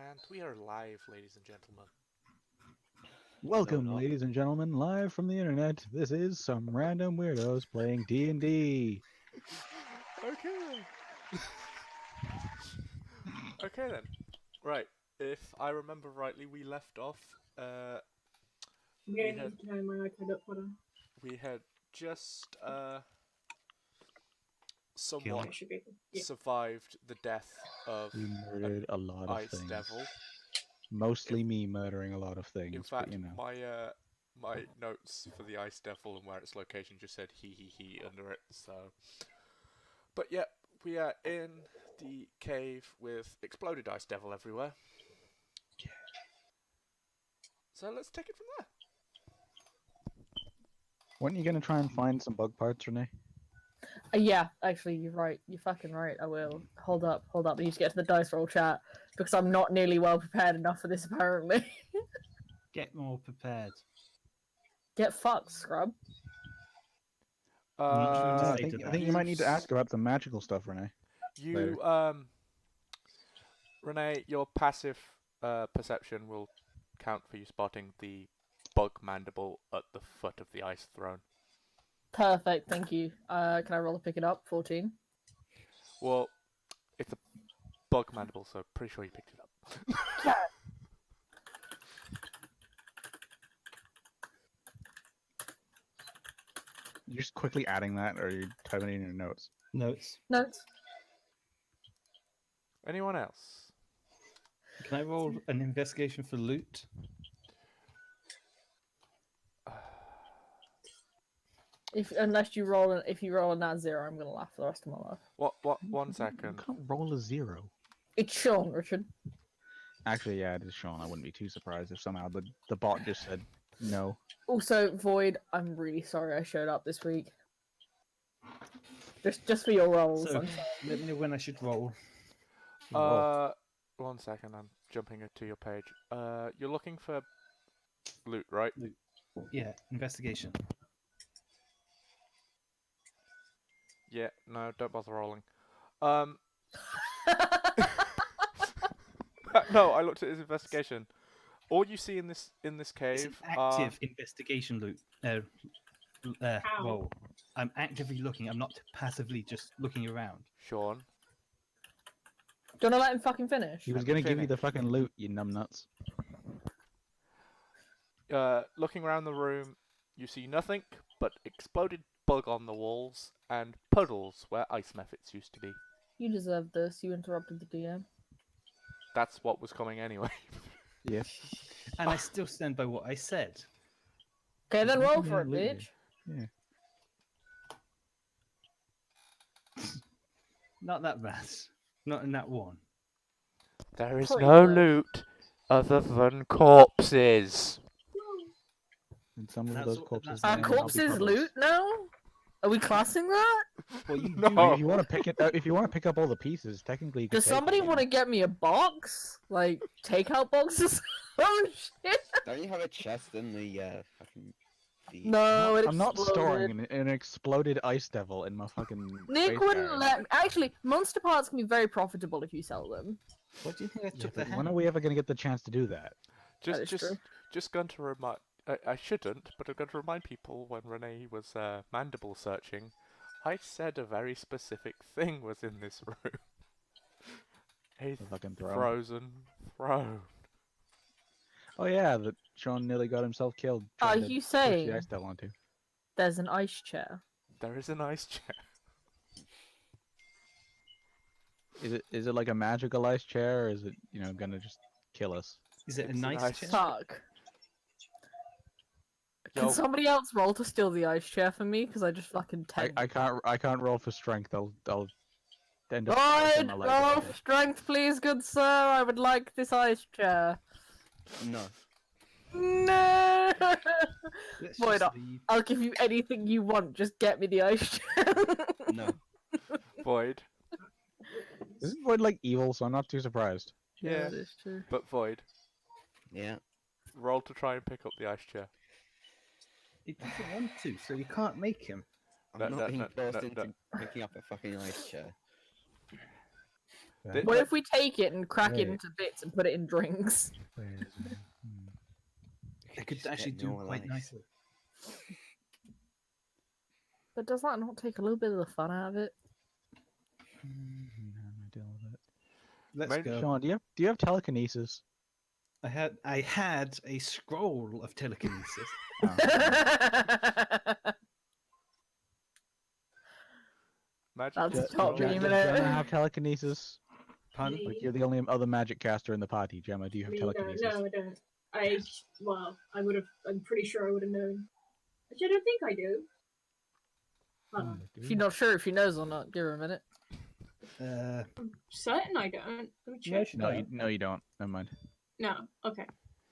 And we are live, ladies and gentlemen. No, Welcome, not. ladies and gentlemen, live from the internet. This is some random weirdos playing D&D. Okay then. Okay then. Right. If I remember rightly, we left off. I'm We gonna had need to turn my iPad up. Hold on. we had just Kill. somewhat It should be. Yeah. survived the death of We an murdered a lot of ice things. devil. Mostly me murdering a lot of things, In but fact, you know. my notes for the ice devil and where its location just said he under it. So, but yeah, we are in the cave with exploded ice devil everywhere. So let's take it from there. Weren't you going to try and find some bug parts, Renee? Yeah, actually, you're right. You're fucking right. I will. Hold up. I need to get to the dice roll chat because I'm not nearly well prepared enough for this, apparently. Get more prepared. Get fucked, scrub. I say to think you might need to ask about the magical stuff, Renee. You Renee, your passive perception will count for you spotting the bug mandible at the foot of the ice throne. Perfect, thank you. Can I roll to pick it up? 14. Well, it's a bug mandible, so pretty sure you picked it up. Yeah. You're just quickly adding that, or you're typing it in your notes? Notes. Notes. Anyone else? Can I roll an investigation for loot? Unless you roll, if you roll a nat 0, I'm gonna laugh for the rest of my life. What? 1 You second. can't roll a 0. It's Sean, Richard. Actually, yeah, it is Sean. I wouldn't be too surprised if somehow the bot just said no. Also, Void, I'm really sorry I showed up this week. Just for your rolls. So, I'm sorry. let me know when I should roll. 1 second. I'm jumping to your page. You're looking for loot, right? Yeah, investigation. Yeah. No, don't bother rolling. No, I looked at his investigation. All you see in this It's cave an are active investigation loot. How? Roll. I'm actively looking. I'm not passively just looking around. Sean. Do you wanna let him fucking finish? He was Let me going to give you the finish. fucking loot, you numbnuts. Looking around the room, you see nothing but exploded bug on the walls and puddles where ice methods used to be. You deserve this. You interrupted the DM. That's what was coming anyway. Yeah. And I still stand by what I said. Okay, then You roll can for it, loot you. bitch. Yeah. Not that bad. Not in that one. There is Pretty no good. loot other than corpses. And some of That's those what- corpses. that's may Are what- end up being corpses puddles. loot now? Are we classing that? Well, you No. do. I mean, if you want to pick it, if you want to pick up all the pieces, technically you could. Does somebody want to get me a box? Like, takeout boxes? Oh shit! Don't you have a chest in the fucking the No, it I'm not exploded. storing an exploded ice devil in my fucking. Nick space wouldn't barrel. let. Actually, monster parts can be very profitable if you sell them. What do you think I Yeah, took the but when hand? are we ever going to get the chance to do that? Just, is just, true. just going to remind. I shouldn't, but I'm going to remind people when Renee was mandible searching, I said a very specific thing was in this room. A The fucking throne. frozen throne. Oh yeah, that Sean nearly got himself killed. Are trying to you push saying the ice devil onto? there's an ice chair? There is an ice chair. Is it like a magical ice chair, or is it gonna just kill us? Is it a It's a nice nice chair? Fuck. Yo, Can somebody else roll to steal the ice chair for me? Because I just fucking I tanked. I can't roll for strength. I'll end up Void, breaking my leg roll about for it. strength, please, good sir. I would like this ice chair. no. No. Let's Void, just leave. I'll give you anything you want. Just get me the ice chair. No. Void. Isn't Void like evil? So I'm not too surprised. Yeah, that is true. but Void. Yeah. Roll to try and pick up the ice chair. It doesn't want to, so you can't make him. I'm No, not being no, forced no, into picking up a fucking ice chair. Okay. What if we take it and crack it Wait. into bits and put it in drinks? Where is it? It could Just actually get do no quite life. nicely. But does that not take a little bit of the fun out of it? How am I dealing with it? Let's Maybe- go. Sean, do you have telekinesis? I had a scroll of telekinesis. Oh, Magic. That's Je- top Je- beam does in Gemma it. have telekinesis? Pardon? Like you're the only other magic caster in the party. Gemma, do you have No, telekinesis? no, I don't. I would have. I'm pretty sure I would have known. Actually, I don't think I do. Oh, Hold on. I If do. you're not sure if she knows or not, give her a minute. I'm certain I don't. Let me check. No, you don't. Never mind. No. Okay.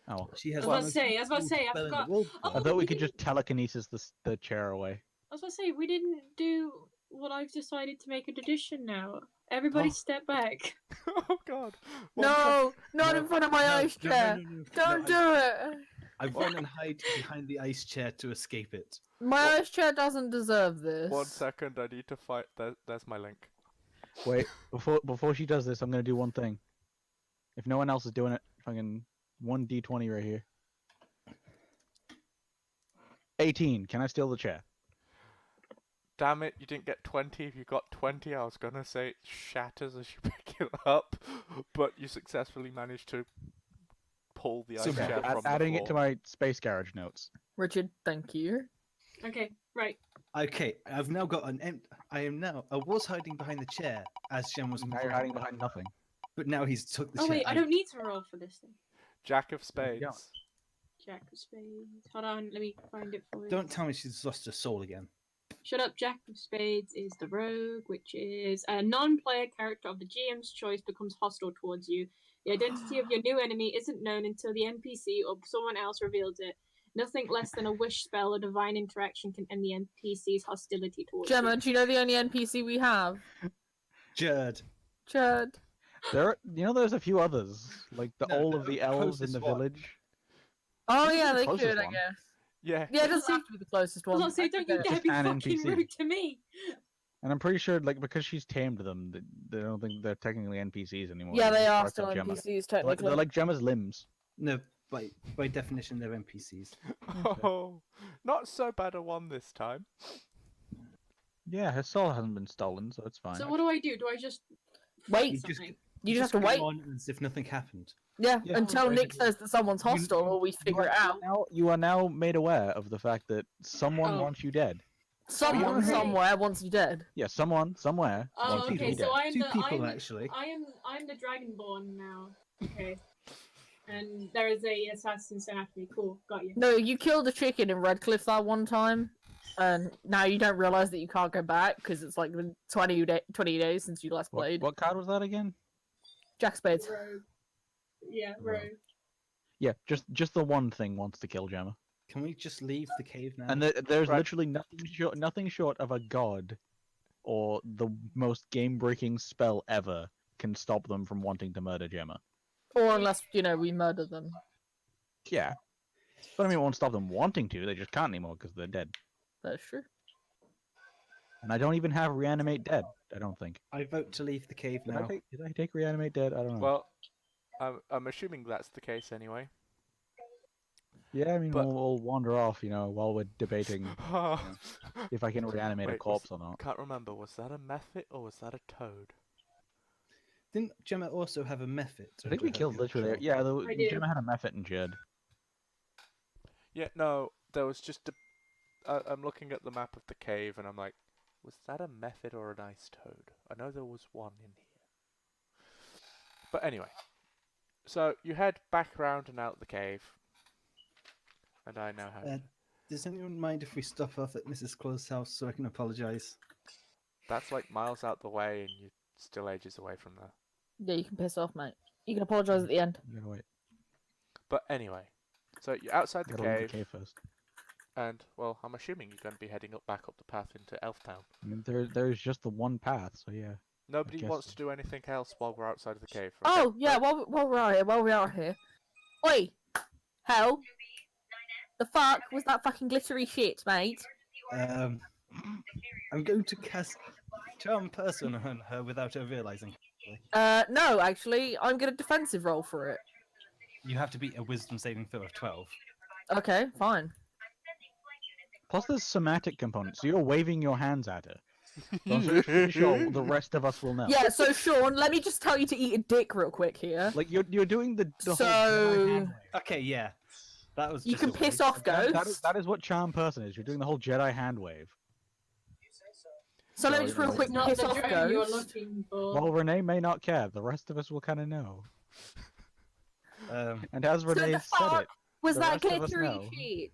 Oh, well. She I has was about the to most say. I was about to cool say. I spell in the forgot. world, Oh, I though. thought we we could didn't- just telekinesis the chair away. I was about to say we didn't do what I've decided to make a tradition now. Everybody Oh. step back. Oh God. One No, not No, in front of my ice chair. Don't do it. I went and hide behind the ice chair to escape it. My ice chair doesn't deserve this. 1 second. I need to fight. There's my link. Wait, before she does this, I'm gonna do one thing. If no one else is doing it, fucking 1d20 right here. 18. Can I steal the chair? Damn it! You didn't get 20. If you got 20, I was gonna say it shatters as you pick it up, but you successfully managed to pull the So ice chair from the Adding floor. it to my space garage notes. Richard, thank you. Okay. Right. Okay, I've now got an I was hiding behind the chair as Shem was Now you're hiding behind nothing. but now he's took the Oh chair. wait, I don't need to roll for this thing. Jack of No, you spades. Jack of Spades. Hold on, let me find it for you. Don't tell me she's lost her soul again. Shut up, Jack of Spades is the rogue, which is a non-player character of the GM's choice becomes hostile towards you. The identity of your new enemy isn't known until the NPC or someone else reveals it. Nothing less than a wish spell or divine interaction can end the NPC's hostility towards Gemma, you. do you know the only NPC we have? Jerd. Chad. There's a few others, like No, all of the elves in closest the one. village. Oh Who's yeah, the they closest could, I one? guess. Yeah. Yeah, it does seem to be the closest I one. was gonna say, don't you forget. dare be an fucking NPC. rude to me! And I'm pretty sure, like, because she's tamed them, they don't think they're technically NPCs anymore. Yeah, They're they just are parts still of Gemma. NPCs They're like, technically. they're like Gemma's limbs. No, by definition they're NPCs. Oh, not so bad a one this time. Yeah, her soul hasn't been stolen, so it's fine. So what do I do? Do I just Wait, You just- something? you just have to go wait. on as if nothing happened. Yeah, Yeah. until Right. Nick says that someone's You- hostile or we figure it out. You are now made aware of the fact that someone Oh. wants you dead. Someone Okay. somewhere wants you dead. Yeah, someone somewhere Oh, wants you to okay, be dead. so I'm Two the people I'm, actually. I'm the Dragonborn now. Okay. And there is a assassin sent after me. Cool, got you. No, you killed a chicken in Redcliffe that one time, and now you don't realize that you can't go back because it's like been 20 days since you last played. What card was that again? Jack Spades. Rogue. Yeah, Rogue. rogue. Yeah, just the one thing wants to kill Gemma. Can we just leave the cave now? And there's Right. literally nothing short of a god or the most game-breaking spell ever can stop them from wanting to murder Gemma. Or unless, we murder them. Yeah. But I mean, it won't stop them wanting to, they just can't anymore because they're dead. That's true. And I don't even have Reanimate Dead, I don't think. I vote to leave the cave Did now. did I take Reanimate Dead? I don't know. Well, I'm assuming that's the case anyway. yeah, I mean, but- we'll wander off, while we're debating if I can reanimate a Wait, corpse or not. Can't remember. Was that a mephit or was that a toad? Didn't Gemma also have a method? I think we killed literally. Yeah, I do. Gemma had a Mephit and Jed. Yeah, no. There was just a. I'm looking at the map of the cave and I'm like, was that a mephit or an ice toad? I know there was one in here. But anyway, so you head back around and out the cave, and I now have. Does anyone mind if we stop off at Mrs. Claus' house so I can apologise? That's like miles out the way, and you're still ages away from there. Yeah, you can piss off, mate. You can apologise at the end. You gotta wait. But anyway, so you're outside the Gotta leave cave, the cave first. and well, I'm assuming you're going to be heading back up the path into Elftown. I mean, there's just the one path, so yeah. Nobody guess wants so. to do anything else while we're outside of the cave. Oh, okay? yeah, Right. while we are here. Oi! Hell! The fuck was that fucking glittery shit, mate? I'm going to cast Charm Person on her without her realising. No, actually, I'm gonna defensive roll for it. You have to beat a wisdom saving throw of 12. Okay, fine. Plus, there's somatic components, so you're waving your hands at her. So I'm pretty sure the rest of us will know. Yeah, so Sean, let me just tell you to eat a dick real quick here. Like you're doing the whole So Okay, yeah. That was you just can a piss waste. off ghosts. that is what charm person is. You're doing the whole Jedi hand wave. So let me just real It's quick Not piss the off drone you're ghost. looking for. Well, Renee may not care. The rest of us will kind of know. Um, And as So Renee the said fuck it, was the that rest of us glittery know. sheet?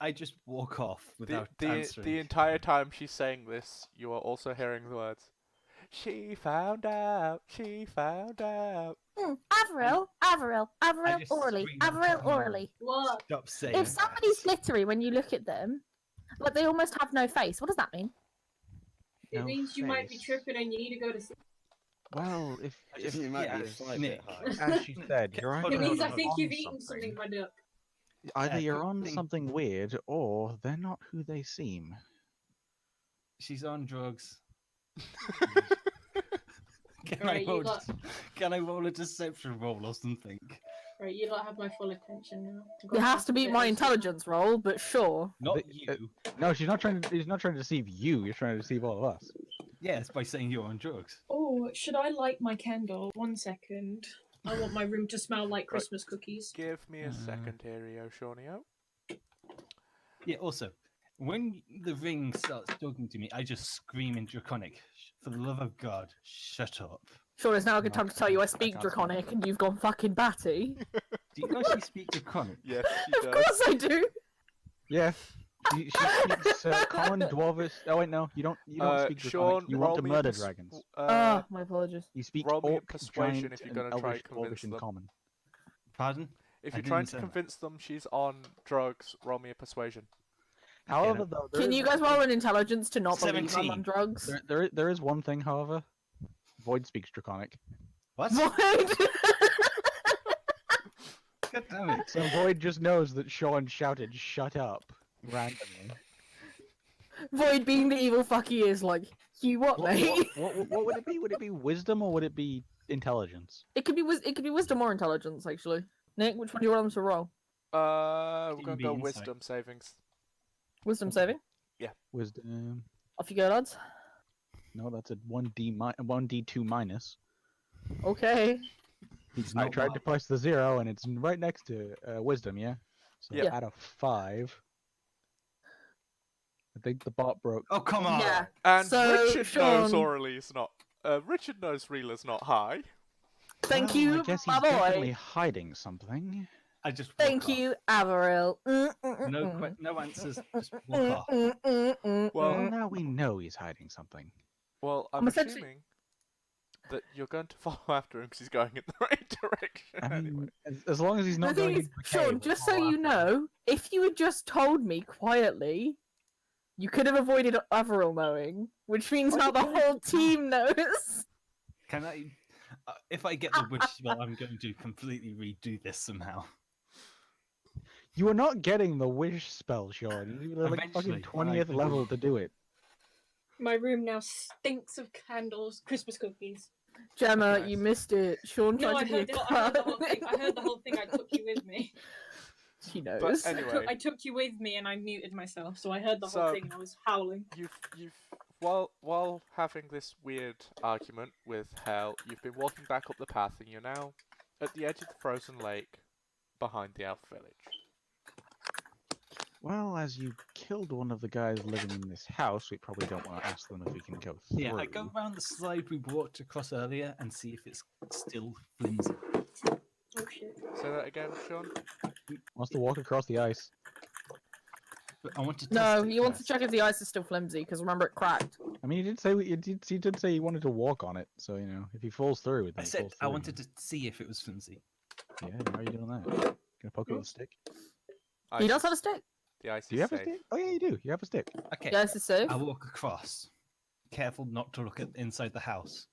I just walk off without the answering. entire time she's saying this, you are also hearing the words. She found out. She found out. Avril, just orally, scream and Avril, tell them orally. What? Stop saying If somebody's that. glittery when you look at them, like they almost have no face, what does that mean? It No means you might be face. tripping and you need to go to sleep. Well, if You might be a yeah, slight Nick. bit high. as she said, you're Hold It either on, means I hold on, think on you've eaten something, my duck. Either you're quick on thing. something weird, or they're not who they seem. She's on drugs. Right, you lot. Can I roll a deception roll or something? Right, you don't have my full attention now. It has to be my intelligence roll, but sure. Not The- you. No, she's not trying to. She's not trying to deceive you. You're trying to deceive all of us. Yes, by saying you're on drugs. Oh, should I light my candle? 1 second. I want my room to smell like Christmas cookies. Give me a second here, Shawnio. Yeah, also, when the ring starts talking to me, I just scream in Draconic. For the love of God, shut up. Sure, it's now a good No, time to tell you I I speak can't Draconic and you've gone fucking batty. Do you actually speak Draconic? Yes, she Of does. course I do! Yeah. She speaks common dwarvish. Oh wait, no, you don't. You don't speak Sean, Draconic. You want roll to me a murder dragons. My apologies. You speak roll me a orc, persuasion giant, if you're and gonna try elvish, and convince dwarvish, and them. common. Pardon? If I you're trying didn't to say that. convince them she's on drugs, roll me a persuasion. However, though, there Can is you guys one roll thing- an intelligence to not believe I'm 17. on drugs? There is one thing, however. Void speaks Draconic. What? Void! God damn it. So Void just knows that Sean shouted "shut up" randomly. Void being the evil fuck he is, like, you what, mate? What would it be? Would it be wisdom or would it be intelligence? It could be wisdom or intelligence, actually. Nick, which one do you want them to roll? We're Can gonna be go insight. wisdom savings. Wisdom saving. Wisdom. Off you go, lads. No, that's a 1d2 minus. Okay. He's I not tried bad. to place the 0 and it's right next to wisdom, yeah? So Yeah. out of 5. I think the bot broke. Oh, come on! Yeah. And So, Richard knows Sean- Orly's not. Richard knows Reela's not high. Thank Well, you, I guess my he's boy. definitely hiding something. I just walk Thank off. you, Averil. No answers, just walk off. Well- Well, now we know he's hiding something. Well, I'm I'm essentially- assuming that you're going to follow after him because he's going in the right direction. I anyway. mean, as long as he's The not thing going is, into the Sean, cave, just we'll so you follow after him. know, if you had just told me quietly, you could have avoided Averil knowing, which means now the whole team knows. Can I? If I get the witch spell, I'm going to completely redo this somehow. You are not getting the wish spell, Sean. You need like Eventually, fucking when I 20th do. level to do it. My room now stinks of candles, Christmas cookies. Gemma, Nice. you missed it. Sean No, tried I to be a heard, I heard the whole thing. I heard the whole thing. I took you with me. She knows. But anyway, I took you with me, and I muted myself, so I heard the So- whole thing. And I was howling. you've while having this weird argument with Hell, you've been walking back up the path, and you're now at the edge of the frozen lake, behind the elf village. Well, as you killed one of the guys living in this house, we probably don't want to ask them if we can go through. Yeah, I go around the slide we walked across earlier and see if it's still flimsy. Oh shit. Say that again, Sean. Wants to walk across the ice. But I want to test No, it he wants to first. check if the ice is still flimsy, because remember it cracked. I mean, he did say he wanted to walk on it, so you know, if he falls through, then I he said falls I through. wanted to see if it was flimsy. Yeah, how are you doing that? Gonna poke it with a stick? He does Ice have a is- stick. The ice Do you is have a safe. stick? Oh yeah, you do. You have a stick. Okay, The ice is safe. I walk across. Careful not to look at inside the house.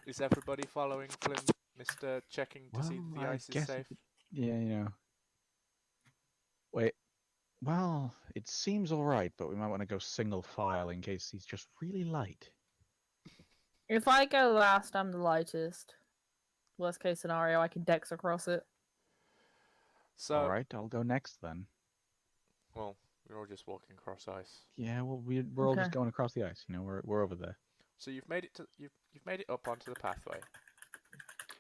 Is everybody following Flynn, Mr. Checking to see Well, that the I ice is guess safe? Yeah, you know. Wait. Well, it seems all right, but we might want to go single file in case he's just really light. If I go last, I'm the lightest. Worst case scenario, I can dex across it. So, All right, I'll go next then. well, we're all just walking across ice. Yeah, well, we're all just Okay. going across the ice. You know, we're over there. So you've made it to you've made it up onto the pathway,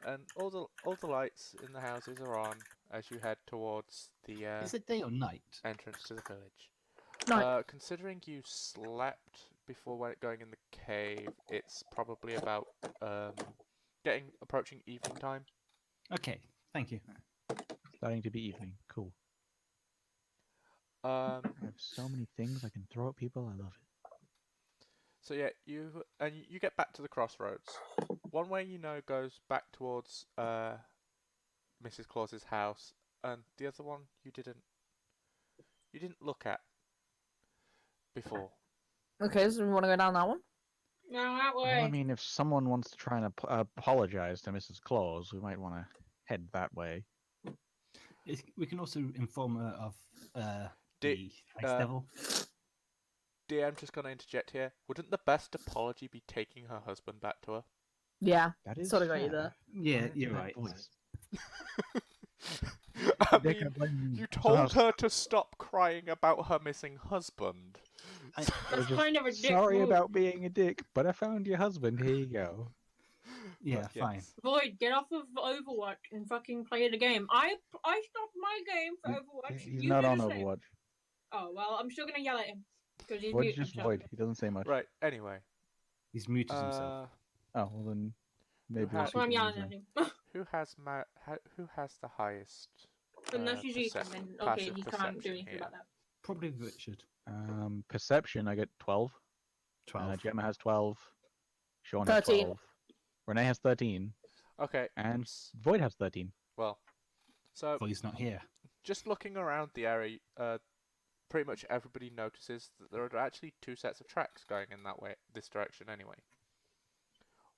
and all the lights in the houses are on as you head towards the Is it day or night? entrance to the village. Night. Considering you slept before going in the cave, it's probably about approaching evening time. Okay, thank you. Starting to be evening. Cool. I have so many things I can throw at people. I love it. So yeah, you get back to the crossroads. One way you know goes back towards Mrs. Claus's house, and the other one you didn't look at before. Okay, so we want to go down that one? No, that Well, way. I mean, if someone wants to try and apologize to Mrs. Claus, we might want to head that way. We can also inform her of Di- the Ice Devil. I'm just going to interject here. Wouldn't the best apology be taking her husband back to her? Yeah, That is sort of got you fair. there. Yeah, Why you're that right. voice? I Dick, mean, I blame you for told us. her to stop crying about her missing husband. I- I That's was just kind of a dick sorry move. about being a dick, but I found your husband. Here you go. Yeah, But fine. yes. Void, get off of Overwatch and fucking play the game. I stopped my game for Overwatch. He's You not do on the same. Overwatch. Oh well, I'm still gonna yell at him because he's Void's mute. just I'm Void. He doesn't say much. Right. Anyway, He's muted himself. Oh well, then maybe Who we'll has- That's why I'm keep him yelling then. at him. who has the highest? Unless he's Ethan, percep- then okay, passive he can't do perception anything here? about that. Probably Richard. Perception, I get 12. 12. Gemma has 12. Sean has 13. 12. Renee has 13. Okay. And Void has 13. Well, so Well, he's not here. just looking around the area, pretty much everybody notices that there are actually two sets of tracks going in this direction anyway.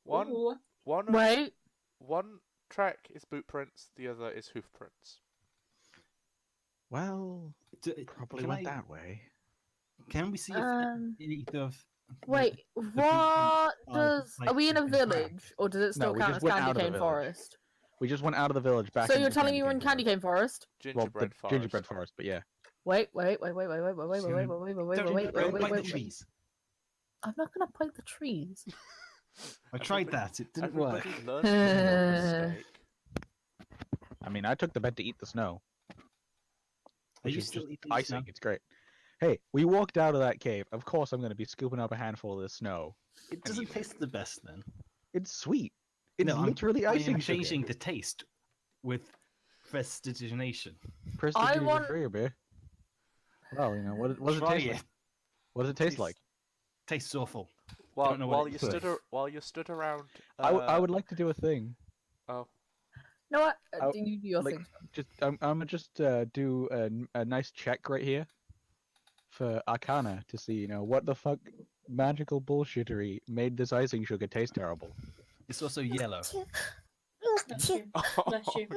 Ooh. Wait, One track is boot prints, the other is hoof prints. Well, probably Can went I- that way. Can we see if either of wait, boot what prints are we in a like different village, or does it still we count just as went out Candy of the Cane village. Forest? We just went out of the village back. So into you're the telling me we're in Candy Cane Cane Forest? Well, Gingerbread the forest. gingerbread forest, but yeah. Wait, wait, wait, wait, wait, wait, wait, wait, So wait, wait, wait, wait, wait, Don't wait, bite wait, the wait, wait. trees. I'm not gonna bite the trees. I tried Everybody- that. It didn't work. Everybody learns from your mistake. I mean, I took the bet to eat the snow. Are Which you is still just eating icing. snow? It's great. Hey, we walked out of that cave. Of course, I'm going to be scooping up a handful of this snow. It doesn't taste the best then. It's sweet. It's No, literally I icing am sugar. changing the taste with prestidigitation. want- Sugar beer. Well, you know what does it Try taste like? What does it taste like? Tastes awful. While don't know what while it you is. while you stood around, I would like to do a thing. oh, You know what? Oh, Do you do your like, thing? Just I'm gonna just do a nice check right here for Arcana to see, you know, what the fuck magical bullshittery made this icing sugar taste terrible. It's also yellow. Bless you. Bless you.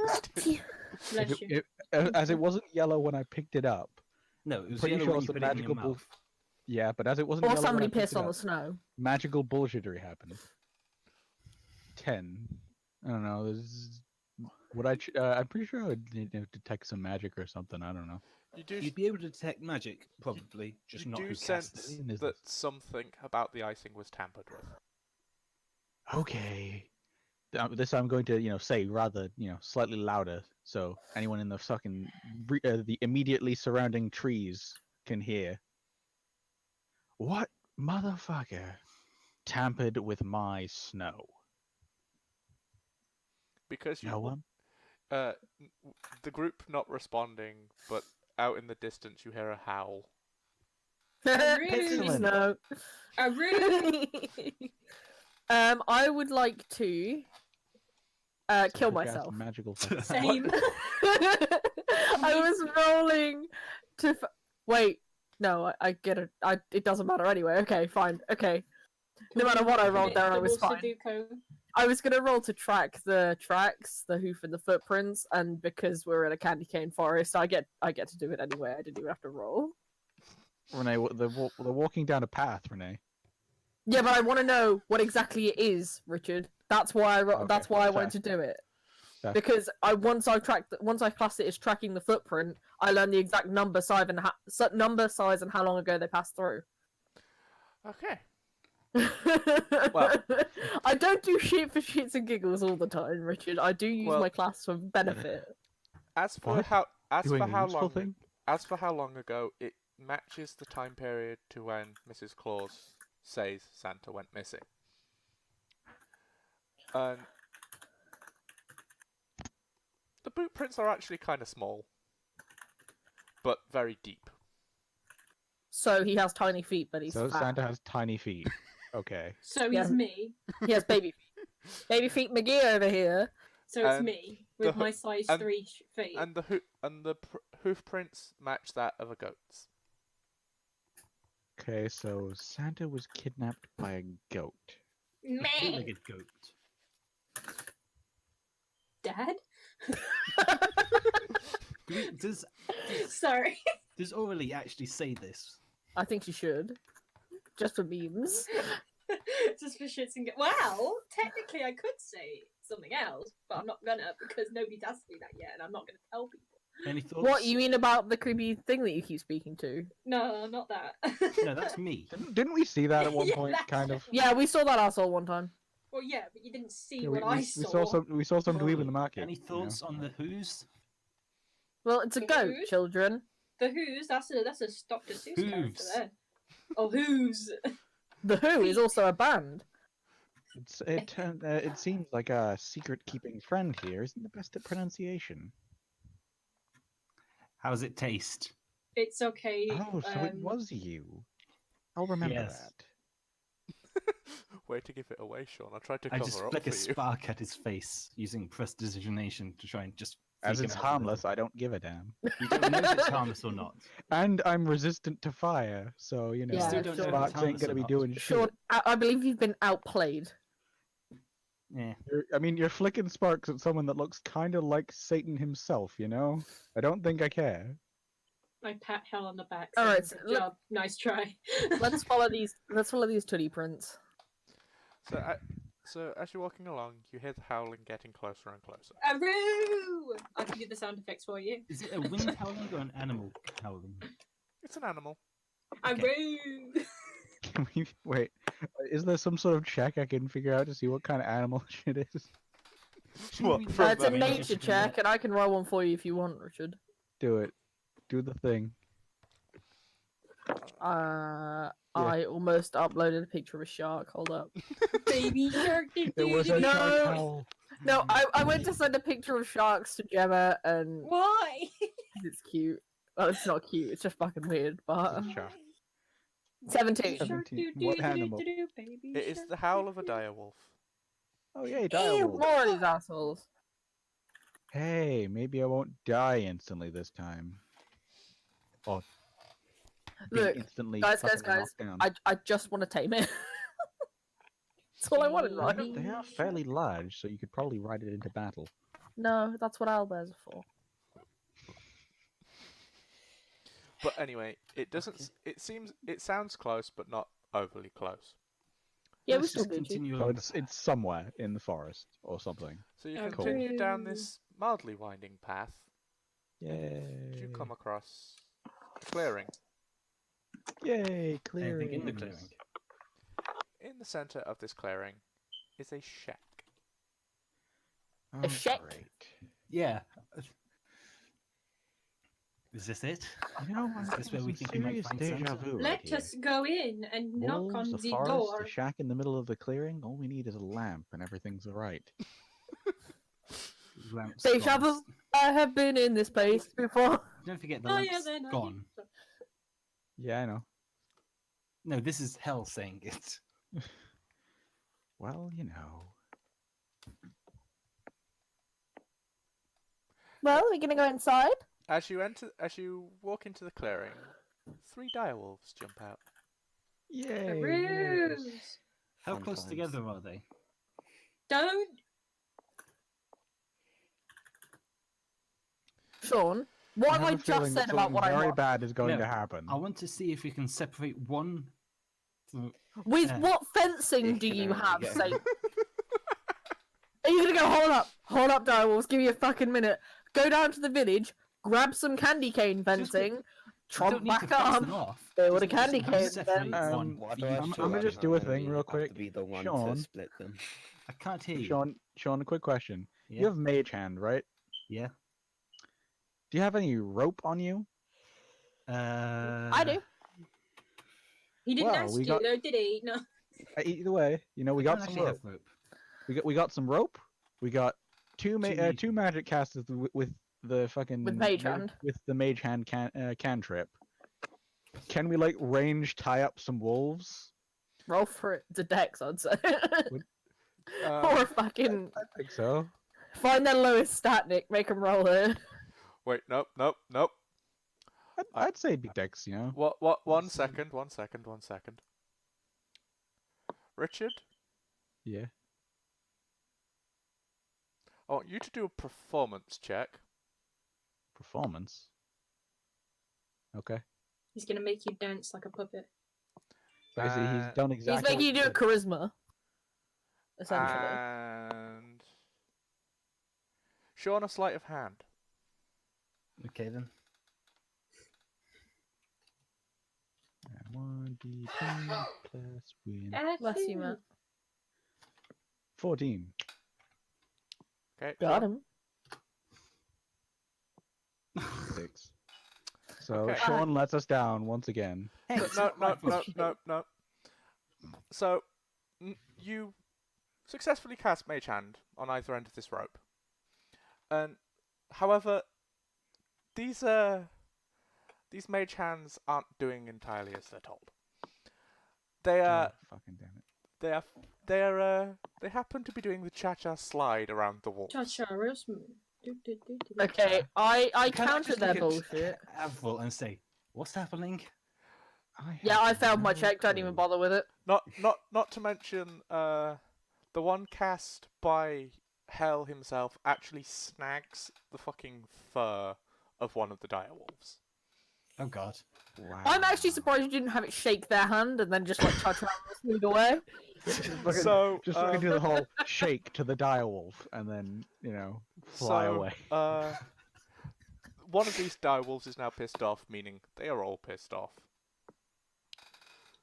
Bless If you. as it wasn't yellow when I picked it up. No, it was Pretty yellow sure when you some put it in your magical bull- mouth. Yeah, but as it wasn't Or yellow when somebody I picked pissed it on the up, snow. magical bullshittery happened. 10. I don't know. I'm pretty sure I would detect some magic or something. I don't know. you do You'd be able to detect magic, probably, just you not do who sense cast it. Alien is that this? something about the icing was tampered with. Okay. This I'm going to, say rather, slightly louder, so anyone in the fucking the immediately surrounding trees can hear. What motherfucker tampered with my snow? Because you No one. the group not responding, but out in the distance you hear a howl. really- Pissed in the Excellent. snow. I really. I would like to kill Some big-ass myself. Magical. fucking- Same. I was rolling to. Wait, no, I get it. It doesn't matter anyway. Okay, fine. Okay. No matter what I rolled there, I was Double fine. Sudoku. I was gonna roll to track the tracks, the hoof and the footprints, and because we're in a candy cane forest, I get to do it anyway. I didn't even have to roll. Renee, they're walking down a path, Renee. Yeah, but I want to know what exactly it is, Richard. That's why that's why I wanted to do it. Fair. Because once I classed it as tracking the footprint, I learned the exact number size and how long ago they passed through. Okay. Well, I don't do shit for shits and giggles all the time, Richard. I do use my class for benefit. As for What? how Doing a useful thing? as for how long ago, it matches the time period to when Mrs. Claus says Santa went missing. And the boot prints are actually kind of small, but very deep. So he has tiny feet, but he's So fat. Santa has tiny feet. Okay. So Yeah. he's me. He has baby feet. Baby feet McGee over here. So it's And me with the my size and- 3 feet. And the hoof prints match that of a goat's. Okay, so Santa was kidnapped by a goat. Meh. Eight-legged goat. Dad? Does Sorry. does Aurelie actually say this? I think she should. Just for memes. Just for shits and well, technically I could say something else, but I'm not gonna because nobody's asked me that yet, and I'm not gonna tell people. Any thoughts? What, you mean about the creepy thing that you keep speaking to? No, not that. No, that's me. Didn't we see that at one Yeah, point, that's- kind of? Yeah, we saw that asshole one time. Well, yeah, but you didn't see Yeah, what I saw. we saw some dweeb in the market. Any you know? thoughts on the Who's? Well, it's a goat, Who's? children. The Who's, that's a Dr. Seuss character Hooves. there. Oh, Who's? The Who is also a band. It seems like a secret-keeping friend here isn't the best at pronunciation. How does it taste? It's okay. Oh, so it was you. I'll remember Yes. that. Way to give it away, Sean. I tried to I cover just up flick for a you. spark at his face using prestidigitation to try and just. As freak it's him out a harmless, little. I don't give a damn. You don't know if it's harmless or not. And I'm resistant to fire, so you know, You still don't know if sparks it's ain't harmless gonna or be not. doing Sean, shit. I believe you've been outplayed. Yeah. I mean, you're flicking sparks at someone that looks kind of like Satan himself, you know? I don't think I care. I pat Hell on the back. All saying, right, "Good look- job. Nice try." Let's follow these. Let's follow these tootie prints. So as you're walking along, you hear the howling getting closer and closer. Aroo! I can do the sound effects for you. Is it a wind howling or an animal howling? It's an animal. Aroo! Can we wait? Is there some sort of check I can figure out to see what kind of animal shit is? What, we- from It's a the- nature check, and I can roll one for you if you want, Richard. Do it. Do the thing. I almost uploaded a picture of a shark. Hold up. Baby shark. It was a No. shark howl. No, I went to send a picture of sharks to Gemma, and Why? it's cute. Well, it's not cute. It's just fucking weird. But It's a shark. 17. 17. What animal? It is the howl of a direwolf. Oh yay, Ew, direwolf. more of these assholes. Hey, maybe I won't die instantly this time. Or be Look, instantly guys, fucking guys, knocked down. I just want to tame it. That's all I wanted, Well, right? they are fairly large, so you could probably ride it into battle. No, that's what owlbears are for. But anyway, it doesn't. It sounds close, but not overly close. Yeah, Let's we still just Gucci. continue So on. it's somewhere in the forest or something. So you Oh, continue down cool. this mildly winding path. Yay! You come across a clearing. Yay! Clearing. Anything in the clearing? In the center of this clearing is a shack. Oh, shack? great. Yeah. Is this it? You know, Is this where we think we might find deja Santa? vu right Let here. us go in and knock Wolves, on the the forest, door. the shack in the middle of the clearing. All we need is a lamp, and everything's alright. Lamps Deja gone. vu. I have been in this place before. Don't forget the Oh lamp's yeah, then I gone. Yeah, I know. No, this is hell saying it. Well, you know. Well, we're gonna go inside. As you walk into the clearing, 3 direwolves jump out. Yay! Aroo! yes. How Fun close times. together are they? Don't. Sean, what have I have a feeling just that said about something what I very want? bad is going No, to happen. I want to see if we can separate one With Yeah. what fencing You do can you only have, get- Saint? Are you gonna go, hold up, direwolves, give me a fucking minute. Go down to the village, grab some candy cane Just fencing, You tromp don't need to back fence up. them off. Build a Just candy cane separate fence. one. What for do I you have to to I'ma do? just I'm do a gonna thing real have quick. to be the one Sean. to split them. I can't hear you. Sean, a quick question. Yeah. You have mage hand, right? Yeah. Do you have any rope on you? I do. He didn't Well, ask we you got- though, did he? No. Either way, you know, we I got don't some actually rope. have rope. We got some rope. We got two Two magic casters with the fucking With mage hand. with the mage hand cantrip. Can we like range tie up some wolves? Roll for it to dex, I'd say. Um, Or fucking I think so. find their lowest stat, Nick, make them roll it. wait, nope. I'd say it'd be dex, you know. What? One Let's see. second. Richard, Yeah. I want you to do a performance check. Performance. Okay. He's gonna make you dance like a puppet. Basically, he's done exactly. He's making you do a what charisma. Essentially. And Sean, a sleight of hand. Okay then. said. 1d10 plus win. Bless you, Matt. 14. Okay. Got him. 6. So Okay. Sean lets us down once again. Hey, No. So, you successfully cast Mage Hand on either end of this rope. And, however, these Mage Hands aren't doing entirely as they're told. They Oh, fucking damn it. they happen to be doing the cha-cha slide around the wall. Cha-cha, real smooth. Okay, I Can I countered just their look at bullshit. Avril and say, what's happening? Yeah, I have failed my no check. Don't even clue. bother with it. Not to mention, the one cast by Hell himself actually snags the fucking fur of one of the direwolves. Oh god. Wow. I'm actually surprised you didn't have it shake their hand and then just like touch around and smooth away. So, Just fucking do the whole shake to the direwolf and then, fly so, away. One of these direwolves is now pissed off, meaning they are all pissed off.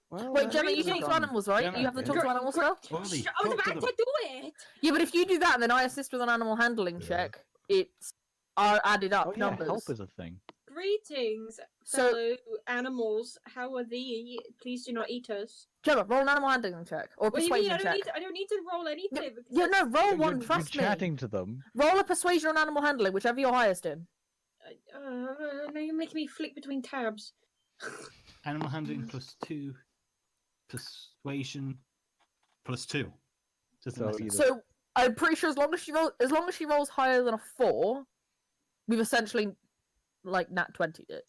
Well, Wait, that Gemma, you is talk to done. animals, right? Gemma, You have the yeah. talk to animals spell? Wally, I was talk to about them. to do it! Yeah, but if you do that and then I assist with an animal handling check, it's are added up Oh yeah, numbers. help is a thing. Greetings, So- fellow animals. How are thee? Please do not eat us. Gemma, roll an animal handling check or What do you mean? persuasion check. I don't need to roll anything. because Yeah, no, roll You're- one. you're Trust me. chatting to them. Roll a persuasion on animal handling, whichever you're highest in. Now you're making me flick between tabs. Animal handling +2. Persuasion +2. Just So a message. either- So I'm pretty sure as long as she rolls higher than a 4, we've essentially like nat 20'd it.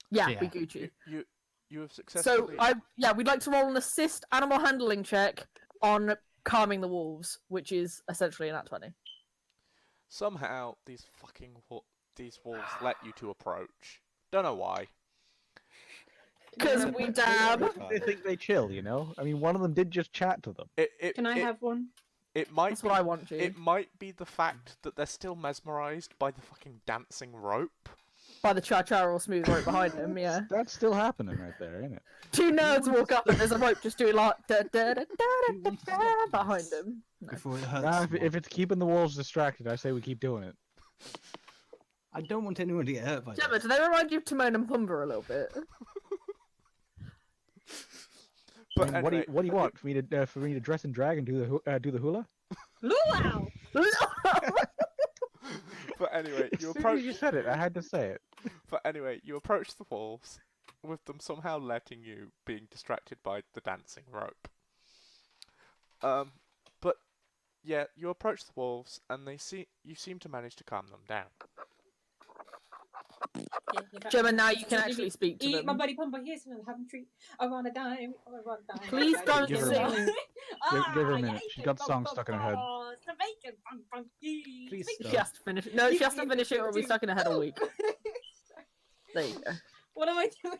Yeah, Yeah. we Gucci. You have So successfully. we'd like to roll an assist animal handling check on calming the wolves, which is essentially a nat 20. Somehow these these wolves let you to approach. Don't know why. Because we dab. They think they chill, I mean, one of them did just chat to them. Can I have one? It might That's be, what I want, G. It might be the fact that they're still mesmerized by the fucking dancing rope. By the cha-cha or smooth rope behind him, yeah. That's still happening right there, ain't it? Two nerds walk up and there's a rope just doing like da da da da da want to da stop behind this? him. No. Before it hurts. Nah, if it's keeping the wolves distracted, I say we keep doing it. I don't want anyone to get hurt by Gemma, this. do they remind you of Timon and Pumbaa a little bit? But I mean, what do anyway, you want for me to dress and drag and do the hula? Luau! but anyway, As you soon as approach. you said it, I had to say it. But anyway, you approach the wolves, with them somehow letting you being distracted by the dancing rope. But yeah, you approach the wolves, and you seem to manage to calm them down. Gemma, now you can actually speak to Eat them. my buddy Pumbaa, here's another having treat. I wanna die. Please don't Give her a sing. Give her a minute. She's got songs stuck in her head. Please She stop. has to finish it. No, she has to finish it or we'll be stuck in her head all week. There you go. What am I doing?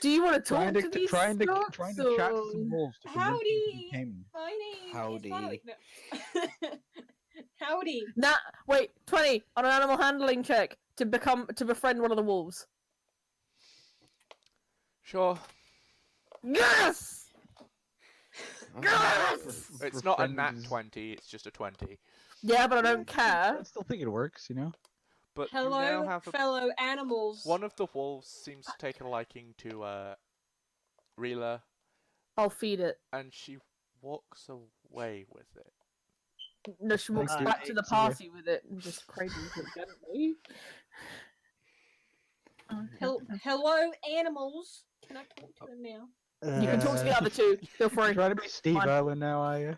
Do you want to talk Trying to to these trying to dogs, trying to chat to or- some wolves to convince them to be Howdy! tame. My name Howdy. is Harley. No. Howdy. Nah, wait, 20 on an animal handling check to befriend one of the wolves. Sure. Yes! Yes! It's not a Befriend nat is- 20, it's just a 20. Yeah, but I don't care. I still think it works, you know? But you now Hello, have fellow animals. one of the wolves seems to take a liking to Reela, I'll feed it. and she walks away with it. No, she walks Thank you. back to the See ya. party with it and just cradles it gently. Hello, animals. Can I talk to them now? You can talk to the other two. Feel free. Trying to be Steve Fine. Irwin now, are you?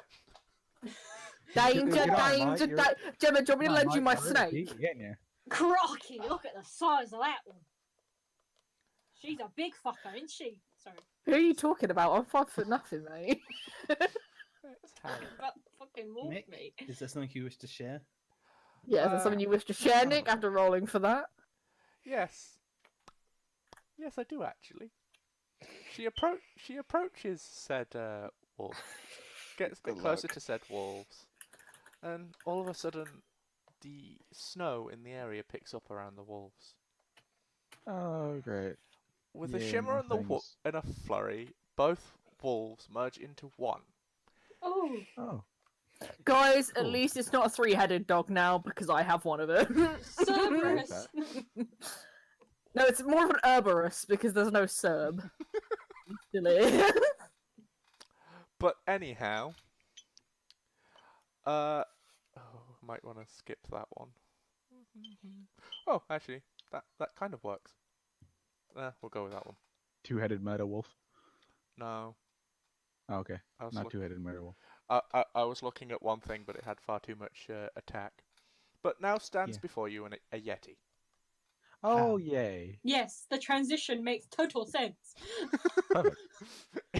Danger, Get on, danger, mate, you're- Gemma, do you want me to Come on, lend you mate, my you're really snake? deep, getting you. Crocky, look at the size of that one. She's a big fucker, isn't she? Sorry. Who are you talking about? I'm 5'0" mate. It's Harry. But fucking wolf, Nick? mate. Is there something you wish to share? Yeah, is there something you wish to share, Nick, after rolling for that? Yes. Yes, I do actually. She approaches said wolf, gets a bit Good closer luck. to said wolves, and all of a sudden, the snow in the area picks up around the wolves. Oh, great. With a Yeah, shimmer more and things. and a flurry, both wolves merge into one. Oh, Oh. Guys, at Cool. least it's not a 3-headed dog now, because I have one of them. Cerberus. No, it's more of an Herberus, because there's no Serb. Silly. But anyhow, might want to skip that one. Oh, actually, that kind of works. We'll go with that one. Two-headed murder wolf. No, Oh, okay. I was Not look- two-headed murder wolf. I was looking at one thing, but it had far too much attack. But now stands Yeah. before you a yeti. Oh, yay. Yes, the transition makes total sense. Perfect.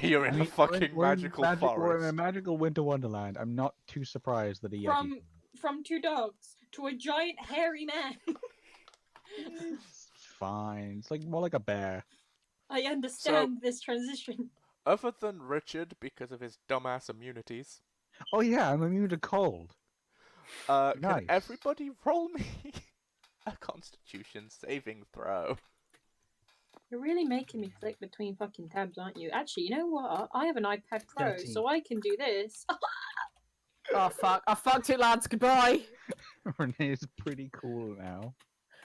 You're in a fucking We're in magical We're in a forest. magical winter wonderland. I'm not too surprised that a yeti. From two dogs to a giant hairy man. It's fine. It's like more like a bear. I understand this transition. Other than Richard, because of his dumbass immunities, Oh yeah, I'm immune to cold. can Nice. everybody roll me a Constitution saving throw? You're really making me flick between fucking tabs, aren't you? Actually, you know what? I have an iPad Pro, 13. so I can do this. Oh, fuck. I fucked it, lads. Goodbye. Renee's pretty cool now.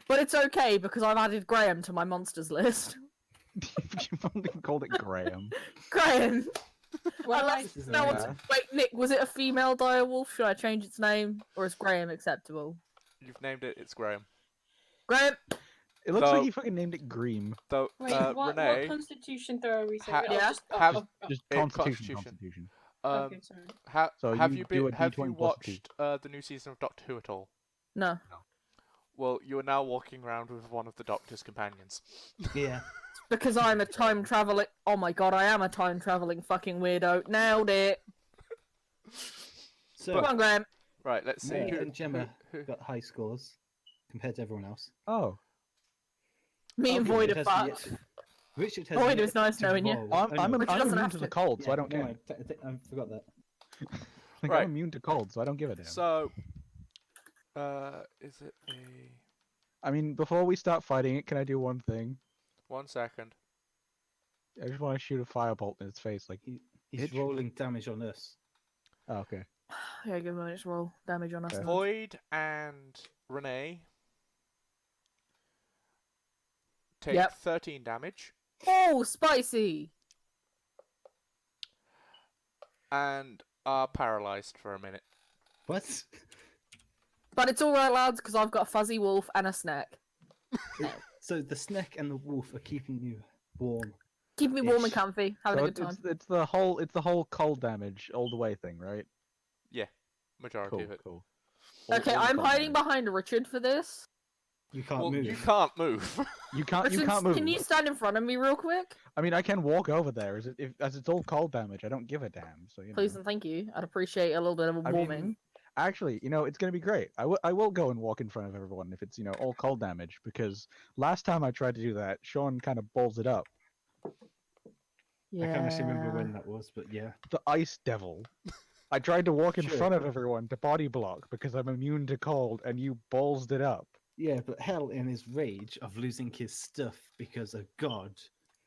But it's okay, because I've added Graham to my monsters list. You fucking called it Graham. Graham! Well, I, This is No a- one's... Wait, Nick, was it a female direwolf? Should I change its name? Or is Graham acceptable? You've named it. It's Graham. Graham! It looks Though- like you fucking named it Greem. Though wait, what Renee, Constitution throw are we saying? Ha- Oh, Yeah. just, have- Just in Constitution. Constitution. um, okay, sorry. So have you you do been? a Have D20 you plus two. watched the new season of Doctor Who at all? No. Well, you are now walking around with one of the Doctor's companions. Yeah. Because I'm a time traveling... Oh my god, I am a time traveling fucking weirdo. Nailed it. So, Come on, Graham. Right, let's see. me Who, and Gemma who- got high scores compared to everyone else. Oh. Me and Okay, Void it are has fucked. yet- Richard has Void, yet it was nice to knowing you. roll. I'm, Oh, I'm, no. Richard I'm doesn't immune have to to. the cold, so Yeah, I don't never care. mind. I forgot that. Like, Right. I'm immune to cold, so I don't give a damn. So, is it a... I mean, before we start fighting it, can I do one thing? 1 second. I just want to shoot a firebolt in its face. Like, He's Hitch? rolling damage on us. oh, okay. Yeah, give me a roll. Damage on us. Okay. then. Void and Renee take Yep. 13 damage, Oh, spicy! and are paralyzed for a minute. What? But it's alright, lads, because I've got a fuzzy wolf and a snack. So the snake and the wolf are keeping you warm. Keep me warm and Ish. comfy. Having So a good time. it's the whole cold damage all the way thing, right? Majority Cool, of it. cool. Okay, all the I'm cold hiding damage. behind Richard for this. You can't Well, move. you can't move. You can't Richard, move. can you stand in front of me real quick? I mean, I can walk over there. As it's all cold damage, I don't give a damn. So you know. Please and thank you. I'd appreciate a little bit of a I mean, warming. Actually, it's gonna be great. I will go and walk in front of everyone if it's all cold damage, because last time I tried to do that, Sean kind of balls it up. I can't actually remember when that was, but yeah. The Ice Devil. I tried to walk in Sure. front of everyone to body block because I'm immune to cold, and you ballsed it up. Yeah, but Hell, in his rage of losing his stuff because a god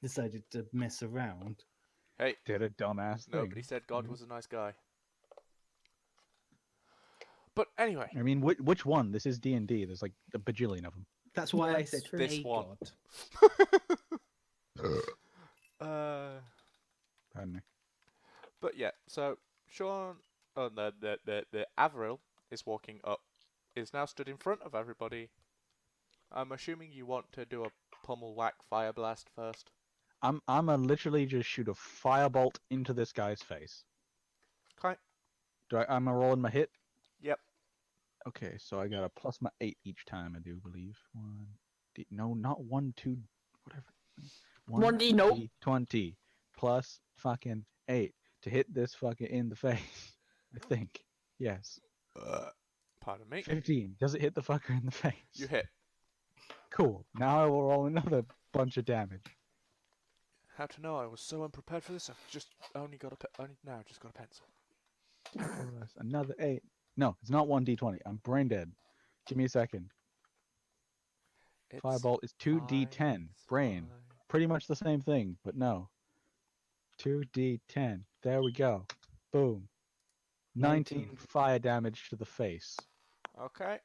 decided to mess around. Hey, Did a dumbass thing. nobody said God was a nice guy. But anyway, I mean, which one? This is D&D. There's like a bajillion of them. That's why I That's said true. This a one. god. Pardon me. But yeah, so Sean, the Avril is walking up, is now stood in front of everybody. I'm assuming you want to do a pummel whack fire blast first. I'm literally just shoot a firebolt into this guy's face. Okay. I'm rolling my hit. Yep. Okay, so I got a plus my 8 each time, I do believe. No, not 1, 2, whatever. 1d, nope. 20 plus fucking 8 to hit this fucking in the face. I think. Yes. Pardon me. 15. Does it hit the fucker in the face? You hit. Cool. Now I will roll another bunch of damage. How to know? I was so unprepared for this. I've just only got just got a pencil. Plus another 8. No, it's not 1d20. I'm brain dead. Give me a second. It's Firebolt is 2d10. fine, it's Brain. fine. Pretty much the same thing, but no. 2d10. There we go. Boom. 19 fire damage to the face. Okay.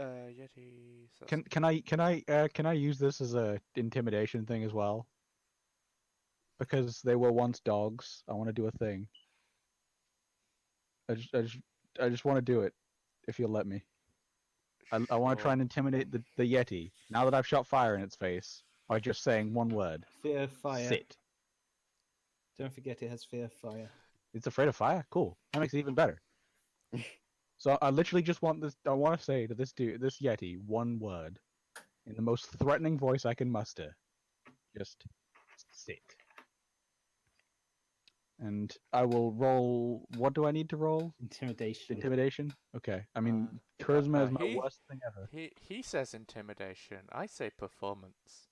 Yeti. So Can I use this as a intimidation thing as well? Because they were once dogs. I want to do a thing. I just want to do it. If you'll let me. I want to try and intimidate the Yeti. Now that I've shot fire in its face, by just saying one word. Fear of fire. Sit. Don't forget it has fear of fire. It's afraid of fire? Cool. That makes it even better. So I literally just want this. I want to say to this Yeti, one word, in the most threatening voice I can muster. Just sit. And I will roll. What do I need to roll? Intimidation. Intimidation. Okay. I mean, charisma is my he- worst thing ever. He says intimidation. I say performance.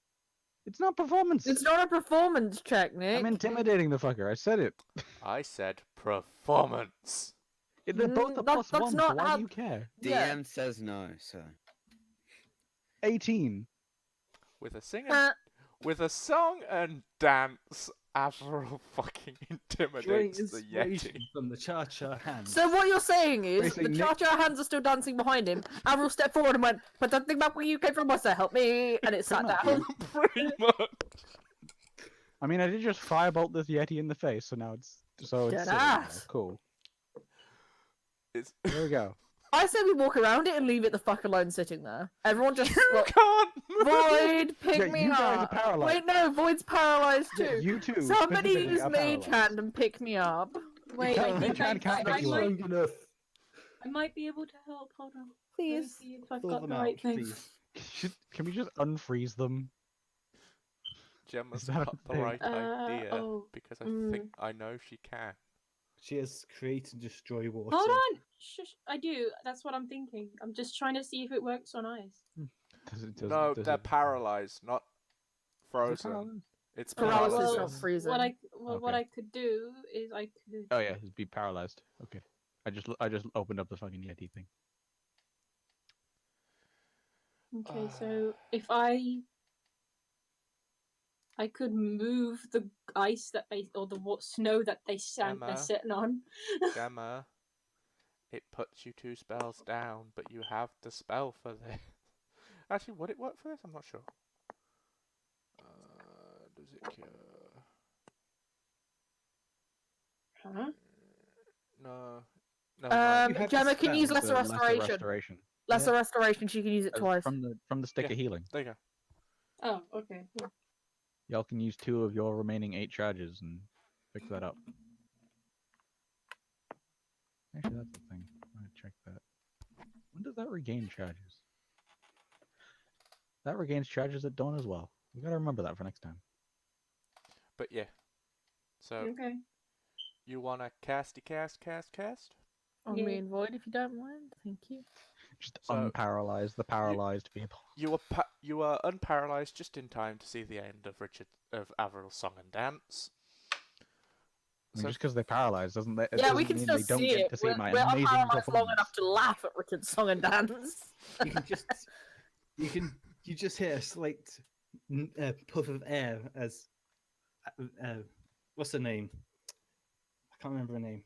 It's not performance. It's not a performance check, Nick. I'm intimidating the fucker. I said it. I said performance. They're both a That's plus one. So not why how- do you care? Yeah. DM says no, so 18. With a sing Uh, with a song and dance, Avril fucking intimidates the Yeti. From the Cha-Cha hands. So what you're saying is Basically, the Nick- Cha-Cha hands are still dancing behind him. Avril stepped forward and went, "But don't think about where you came from, Buster. Help me!" And it sat Pretty down. much. Pretty much. I mean, I did just firebolt this Yeti in the face, so now it's Get sitting there. ass. Cool. It's There we go. I say we walk around it and leave it the fuck alone sitting there. Everyone just you look, can't move. Void, pick Yeah, me you guys are up. paralyzed. Wait, no, Void's paralyzed Yeah, too. you too. Somebody specifically use are Mage paralyzed. Hand and pick me up. Wait, can't- I think you can't pick you up. enough. I might be able to help. Hold on. Let me Please. see if I've Pull got them the out, right thing. please. Can we just unfreeze them? Gemma's Is that a got the thing? right idea oh, because I mm. think I know she can. She has create and destroy water. Hold on. Shush. I do. That's what I'm thinking. I'm just trying to see if it works on ice. No, they're paralyzed, not frozen. It's Paralysis, paralysis. not freezing. What Okay. I could do is I could. Oh yeah, it'd be paralyzed. Okay. I just opened up the fucking Yeti thing. Okay, so if I could move the ice that or the snow that they're Emma. sitting on. Gemma, it puts you 2 spells down, but you have the spell for this. Actually, would it work for this? I'm not sure. Does it cure? Huh? No. No. mind. You have Gemma the can use spell, lesser restoration. restoration. Lesser restoration, she can use it As twice. From the stick Yeah. of healing. There you go. Oh, okay. Yeah. Y'all can use 2 of your remaining 8 charges and pick that up. Actually, that's the thing. I'm gonna check that. When does that regain charges? That regains charges at dawn as well. We gotta remember that for next time. But yeah. So Okay. you wanna cast? On Yeah. me and Void, if you don't mind. Thank you. Just So, unparalyze the paralyzed people. You were unparalyzed just in time to see the end of Averil's song and dance. I mean, So just because they're paralyzed doesn't that Yeah, we doesn't can mean still they don't see get it. to see my We're amazing unparalyzed long performance. enough to laugh at Richard's song and dance. You just hear a slight puff of air as what's her name? I can't remember her name.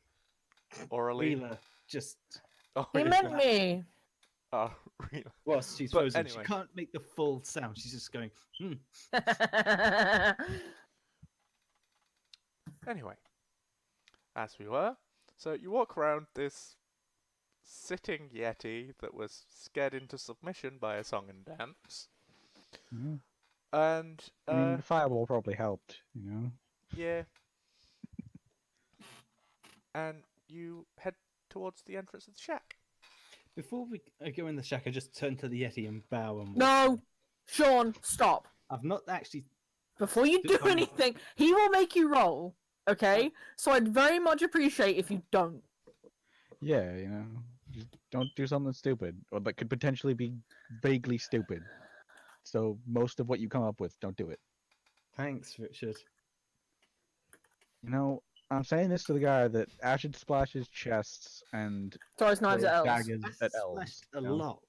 orally. Wheeler just Oh, He yeah. meant me. Oh, really? whilst she's But frozen. anyway. She can't make the full sound. She's just going. Anyway, as we were, so you walk around this sitting yeti that was scared into submission by a song and dance, Yeah. and I mean, the fireball probably helped, yeah, and you head towards the entrance of the shack. Before we go in the shack, I just turn to the Yeti and bow and walk. No, Sean, stop. I've not actually. Before you do Come on. anything, he will make you roll. Okay, so I'd very much appreciate if you don't. Yeah, just don't do something stupid, or that could potentially be vaguely stupid. So most of what you come up with, don't do it. Thanks, Richard. I'm saying this to the guy that acid splashes chests and Throws knives at throws elves. daggers at elves. Slashed a you know? lock.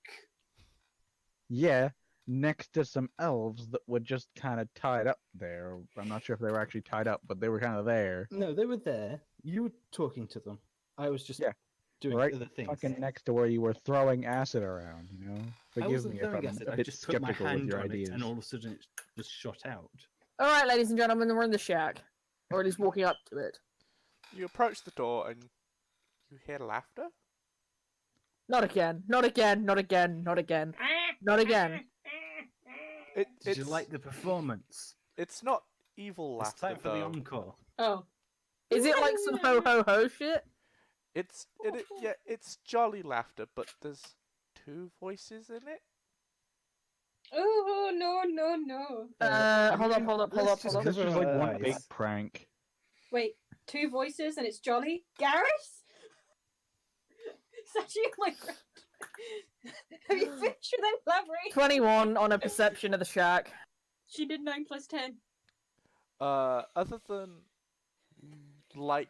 Yeah, next to some elves that were just kind of tied up there. I'm not sure if they were actually tied up, but they were kind of there. No, they were there. You were talking to them. I was just Yeah, doing right other things. fucking next to where you were throwing acid around, I Forgive wasn't me if throwing I'm acid. a I bit just put my skeptical with hand your on ideas. it, and all of a sudden it was shot out. All right, ladies and gentlemen, we're in the shack, or at least walking up to it. You approach the door and you hear laughter. Not again. Not again. Not again. Not again. Not again. Did It's you like the performance? it's not evil It's laughter time for the though. encore. Oh. Is it like some ho ho ho shit? It's jolly laughter, but there's two voices in it. Oh, no. Hold up, hold up, hold up, hold up. This was like one Guys. big prank. Wait, two voices and it's Jolly? Garrus? It's actually my friend. Have you finished with that collaboration? 21 on a perception of the shack. She did 9 plus 10. Other than light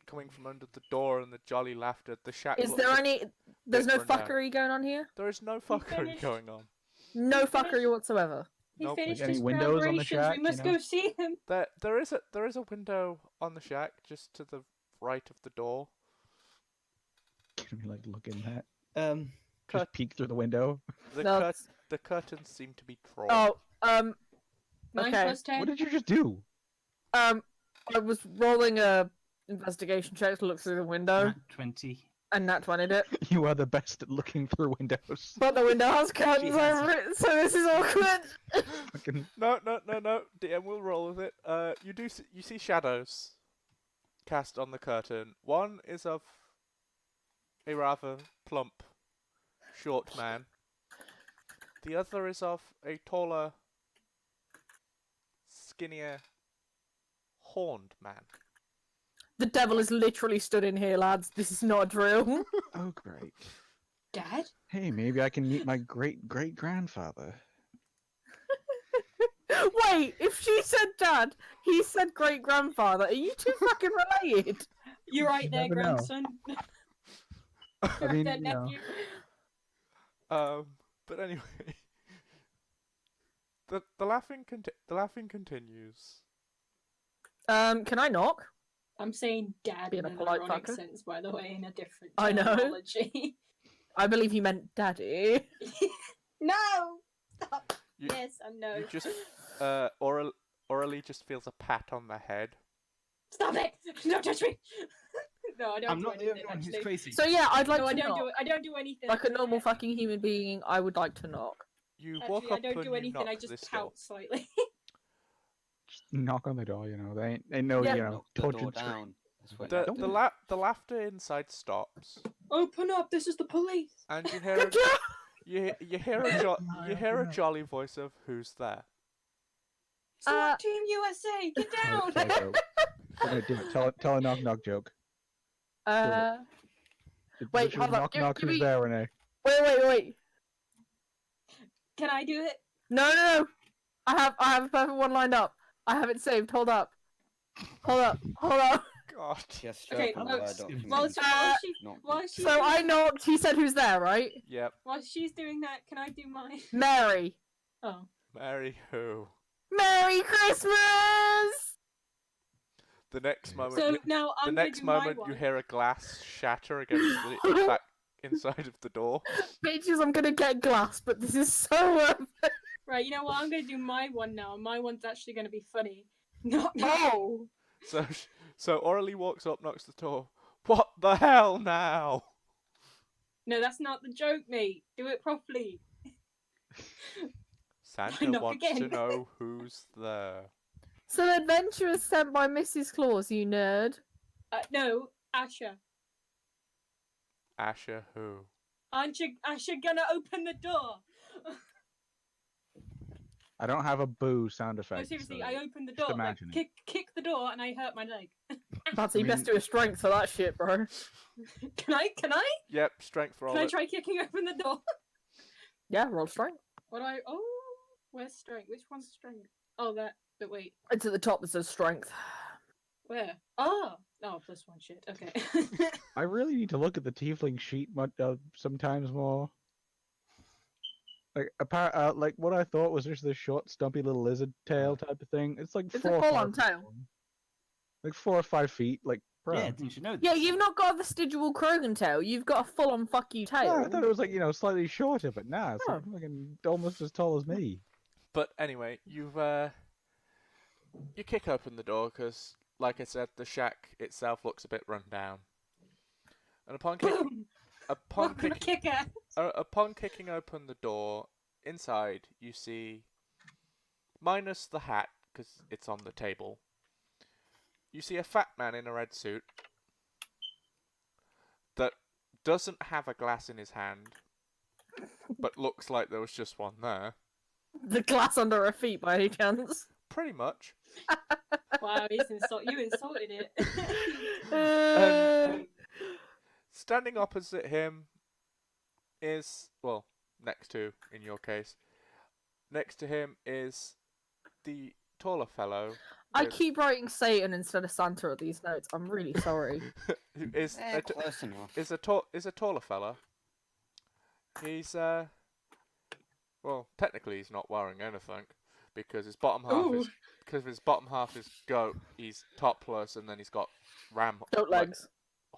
coming from under the door and the jolly laughter, the shack. Is looks there a any... There's no bit run down. fuckery going on here? There is no fuckery finished. going on. No fuckery whatsoever. He Nope. finished Like any his windows on the collaborations. shack, We must you know? go see him. There is a window on the shack just to the right of the door. Can we look in that? Cut. Just peek through the window. The No. the curtains seem to be drawn. Oh, 9 okay. plus 10. What did you just do? I was rolling a investigation check to look through the window, Nat 20. and that 20'd it. You are the best at looking through windows. But the window has curtains has- over it, so this is awkward. Fucking No. DM will roll with it. You see shadows cast on the curtain. One is of a rather plump, short man. The other is of a taller, skinnier, horned man. The devil is literally stood in here, lads. This is not a drill. oh great. Dad? Hey, maybe I can meet my great-great-grandfather. Wait, if she said dad, he said great grandfather. Are you two fucking related? You're right there, never know. grandson. I You're mean, right there, you know. nephew. But anyway, the laughing continues. Can I knock? I'm saying dad Being in a an polite ironic fucker. sense, by the way, in a different I know. terminology. I believe he meant daddy. No! Stop. You- Yes, I know. You just orally just feels a pat on the head. Stop it! Don't touch me! No, I don't I'm do not the anything, only one who's actually. crazy. So yeah, I'd like No, to I don't knock. do it. I don't do anything. Like a normal fucking human being, I would like to knock. You Actually, walk I up don't and do you anything. knock I this just door. pout slightly. Just knock on the door, They ain't no, Yeah. Knock the door tortured scream. down. That's what The happened. the laughter inside stops, Open up! This is the police. and you hear Good job! you hear a jolly voice of who's there. SWAT Team USA, get down! Okay, so Okay, do it. Tell a knock knock joke. Wait, Literally hold up. knock Give, knock. give Who's me. there, Renee? Wait. Can I do it? No. I have a perfect one lined up. I have it saved. Hold up. God. Just Okay, open oh, Word document. While Not- she's So doing I knocked. He said, "Who's there?" Right? Yep. while she's doing that, can I do mine? Mary. Oh. Mary who? Merry Christmas. The next moment. So you, now the I'm gonna next do my moment, you one. hear a glass shatter against the back inside of the door. Bitches, I'm gonna get glass, but this is so worth it. Right, you know what? I'm gonna do my one now. My one's actually gonna be funny. Not Oh. So Aurelie walks up, knocks the door. What the hell now? No, that's not the joke, mate. Do it properly. Santa Knock wants to again. know who's there. So adventurers sent by Mrs. Claus, you nerd. No, Asher. Asher who? Aren't you Asher gonna open the door? I don't have a boo sound No, effect. seriously, so I opened the just door. Like, imagine it. kick the door, and I hurt my leg. That's you I best mean- do a strength for that shit, bro. Can I? Yep, strength roll Can I it. try kicking open the door? Yeah, roll strength. What do I? Oh, where's strength? Which one's strength? Oh, that. But wait, It's at the top that says strength. where? Oh, plus one. Shit. Okay. I really need to look at the tiefling sheet sometimes more. Like what I thought was just this short, stumpy little lizard tail type of thing. It's like It's 4 a or 5 full-on feet tail. long. Like 4 or 5 feet. Like, bro. Yeah, you should know this. Yeah, you've not got a vestigial Krogan tail. You've got a full-on fuck you tail. Yeah, I thought it was like slightly shorter, but nah, it's like Oh. fucking almost as tall as me. But anyway, you kick open the door because, like I said, the shack itself looks a bit run down. And upon Boom! Welcome to Kick-Ass. upon kicking open the door, inside you see, minus the hat because it's on the table, you see a fat man in a red suit that doesn't have a glass in his hand, but looks like there was just one there. The glass under her feet, by any chance. Pretty much. Wow, you insulted it. Standing opposite him is, well, next to, in your case, next to him is the taller fellow. I with- keep writing Satan instead of Santa at these notes. I'm really sorry. who is Close enough. is a taller fella. He's well, technically he's not wearing anything because his bottom half is goat. He's topless, and then he's got Goat legs.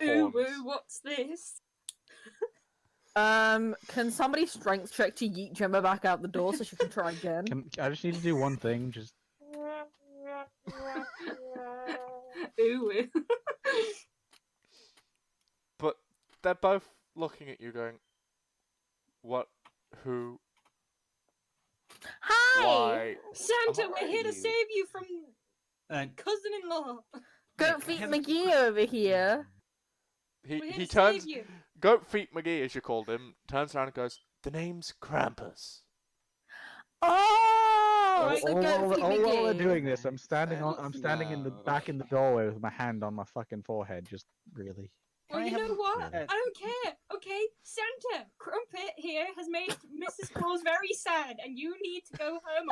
Ooh, horns. woo, what's this? Can somebody strength check to yeet Gemma back out the door so she can try again? I just need to do one thing. Just Ooh, woo. But they're both looking at you, going, "What? Who? Hi! Why?" Santa, How we're are here to you? save you from And cousin-in-law. Goat feet McGee over here. He We're here he to turns. save you. Goat Feet McGee, as you called him, turns around and goes, "The name's Krampus." Oh, Right. it's the goat feet all while McGee. they're doing this, I'm standing in the No. back in the doorway with my hand on my fucking forehead. Just really. Well, Can I you have know a- what? uh, I don't care. Okay, Santa, Crumpet here has made Mrs. Claus very sad, and you need to go home.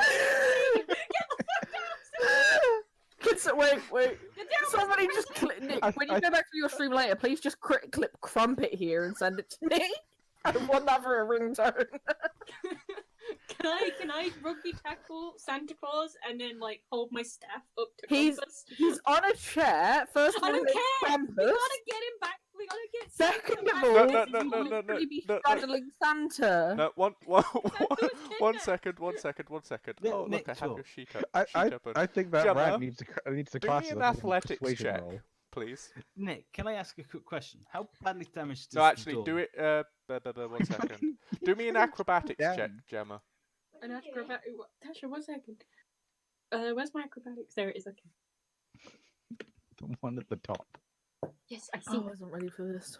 Get the fuck down! Wait. Get down! Somebody just clip Nick. I- When you I- go back to your stream later, please just clip Crumpet here and send it to me. I want that for a ringtone. Can I rugby tackle Santa Claus and then like hold my staff up to He's- Krampus? He's on a chair. First of I all, don't it's care. Krampus. We gotta get him back. We gotta get Second Santa of back. all, No, he's no, no, literally be no. straddling Santa. No, one kidnapped. second. Nick, Oh, look, I have sure. your sheet I open. I think that Gemma, rat needs to Do class me as an a fucking athletics persuasion check, roll. please. Nick, can I ask a quick question? How badly damaged is No, actually, the door? do it. 1 second. Do me an acrobatics Yeah. check, Gemma. An acrobat. Tasha, 1 second. Where's my acrobatics? There it is. Okay. The one at the top. Yes, I I see. wasn't ready for this.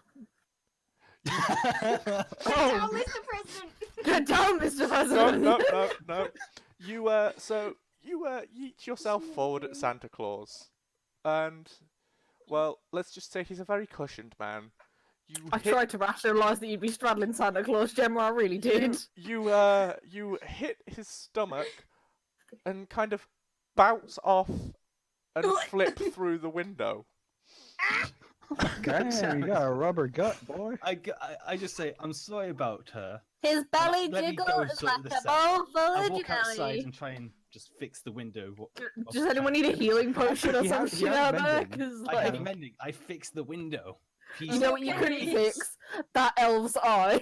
Oh, Oh, Mr. President. get down, Mr. No, President. no. You yeet yourself forward at Santa Claus, and well, let's just say he's a very cushioned man. I tried to rationalise that you'd be straddling Santa Claus, Gemma. I really did. You hit his stomach and kind of bounce off and flip through the window. Damn, you got a rubber gut, boy. I just say, I'm sorry about her. His belly Let me jiggle go is sort like this a out. bowl full I of walk outside jelly. and try and just fix the window. Does anyone need a healing potion or He has- some he shit has out there? mending. 'Cause, I have like, mending. I fixed the window. you know what you couldn't Okay. fix? That elf's eye.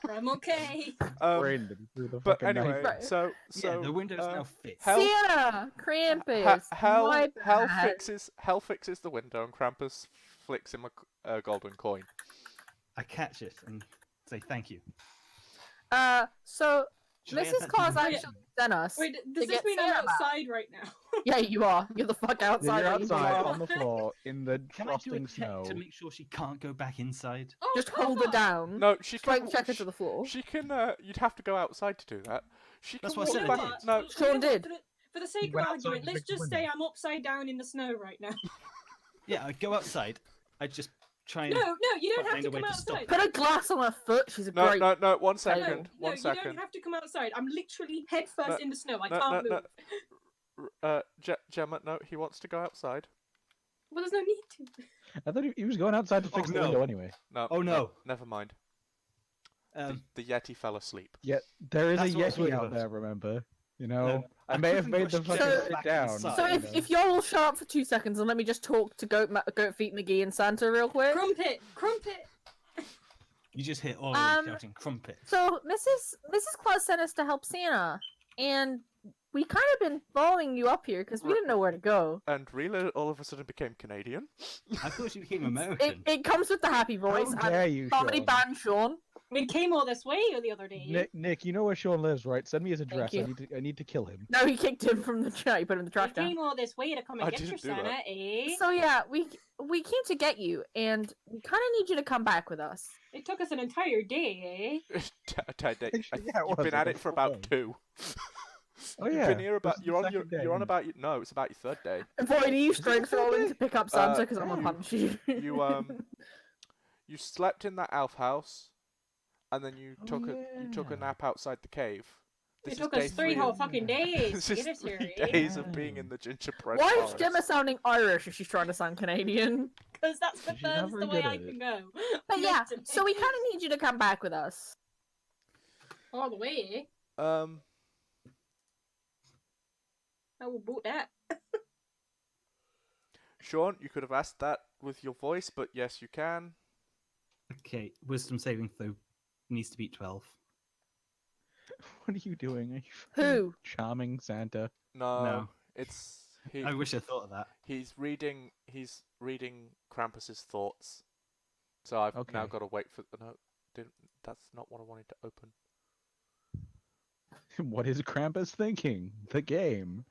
I'm okay. Brained him through the But fucking anyway, night. Right. so Yeah, the window's now fixed. Hell- Sienna! Krampus! Hell my bad. fixes the window, and Krampus flicks him a golden coin. I catch it and say thank you. So Should I add Mrs. that to Claus the actually motion? sent us. Wait, to does this get mean I'm Sienna back. outside right now? Yeah, you are. You're the fuck outside. You're aren't you? outside on the floor in the Can I do a frosting check snow. to make sure she can't go back inside? Oh, Just come hold her on. down. No, she can. Strength check her to the floor. She can. You'd have to go outside to do that. She That's can what I walk said I back. did. No, You know Sean what, did. For the sake of went outside argument, to let's fix the just say window. I'm upside down in the snow right now. Yeah, I go outside. I just try and. No, you don't have Find to a way come to stop outside. Put a glass on her foot. She's a no, great. no. One No, second. no, One you second. don't have to come outside. I'm literally head first No, in the snow. I no, can't no, move. no. Gemma, no, he wants to go outside. Well, there's no need to. I thought he was going outside to fix Oh, the no. window anyway. No. Oh, no. Never mind. The Yeti fell asleep. Yeah, there is That's a what I was Yeti worried out about. there, remember? You know, No, I I may have couldn't made the rush fucking Gemma sit back down. inside. So you if, know. if y'all all shut up for 2 seconds and let me just talk to Goat Feet McGee and Santa real quick. Crumpet. You just hit all shouting crumpet. So Mrs. Claus sent us to help Santa, and we kind of been following you up here because we didn't know where to go. And Rila all of a sudden became Canadian. I thought she became American. It comes with the happy voice. How dare you, Comedy Sean? band Sean. We came all this way the other day. Nick, you know where Sean lives, right? Send me his address. you. I need to kill him. No, he kicked him from the chair. He put him in the trash We can. came all this way to come and I get your didn't do that. Santa, eh? So yeah, we came to get you, and we kind of need you to come back with us. It took us an entire day, eh? Yeah, it You've was, been at it it for was about fun. 2. Oh You've yeah. been here about. this is You're the on your. second day. You're on about. No, it's about your 3rd day. And boy, do you it the strength third rolling day? to pick up Santa because I'm gonna damn. punch you. You slept in that elf house, and then you Oh, took a yeah. nap outside the cave. It This took is us day 3 3 whole of- fucking days This to is get us here, 3 eh? days of being in the gingerbread Why is forest. Gemma sounding Irish if she's trying to sound Canadian? Because that's the She's not furthest very the way good I at can it. go. But yeah, Listen. so we kind of need you to come back with us. All the way, eh? I will boot that. Sean, you could have asked that with your voice, but yes, you can. Okay, wisdom saving throw needs to beat 12. What are you doing? Are you Who? charming Santa? No, it's I wish I thought of that. he's reading Krampus's thoughts. So I've now Okay. got to wait for no. That's not what I wanted to open. What is Krampus thinking? The game.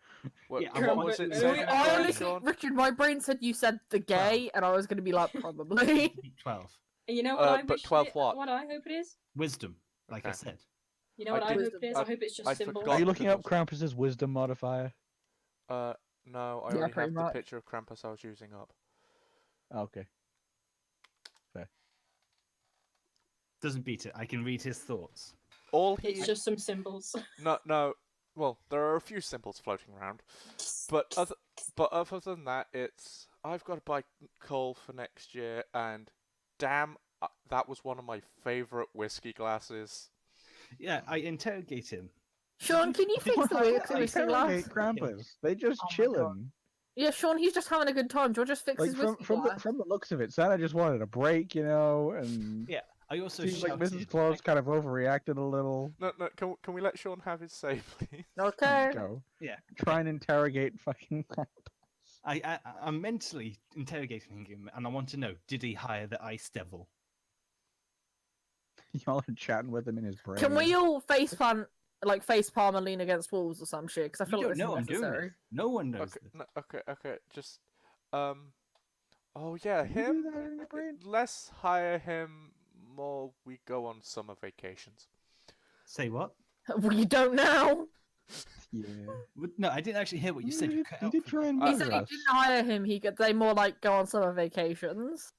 What, Yeah, what was it? Krampus- Say We again, are sorry, Honestly, Sean? Richard, my brain said you said the gay, and I was gonna be like, probably. Beat 12. And you know what I but wish 12 it- what? What I hope it is? Wisdom, like I Okay. said. You know I what I, did- hope it is? I hope it's just I symbols. forgot. Are you looking because up Krampus's wisdom modifier? No, I Yeah, already pretty have the much. picture of Krampus I was using up. Okay. Doesn't beat it. I can read his thoughts. All he It's just some symbols. no. Well, there are a few symbols floating around, but other than that, it's I've got to buy coal for next year, and damn, that was one of my favorite whiskey glasses. Yeah, I interrogate him. Sean, can you fix the way They whiskey glass? interrogate Krampus. They just Oh my chillin'. Yeah, Sean, he's just having a good time. Do you want to just fix Like his from whiskey from the, glass? from the looks of it, Santa just wanted a break, you know, and Yeah, I also seems like shouted. Mrs. Claus kind of overreacted a little. No, can we let Sean have his say, please? Okay. Go. Yeah. Try and interrogate fucking I'm mentally interrogating him, and I want to know: did he hire the Ice Devil? Y'all are chatting with him in his brain. Can we all face palm and lean against walls or some shit? Because I You feel like don't this know is I'm doing necessary. this. No one knows Okay, this. okay, just oh yeah, Can you him. do that in your brain? Let's hire him more. We go on summer vacations. Say what? Well, you don't now. Yeah. No, I didn't actually hear what you said. You cut He out did for try me. and He murder said he us. didn't hire him. They more like go on summer vacations.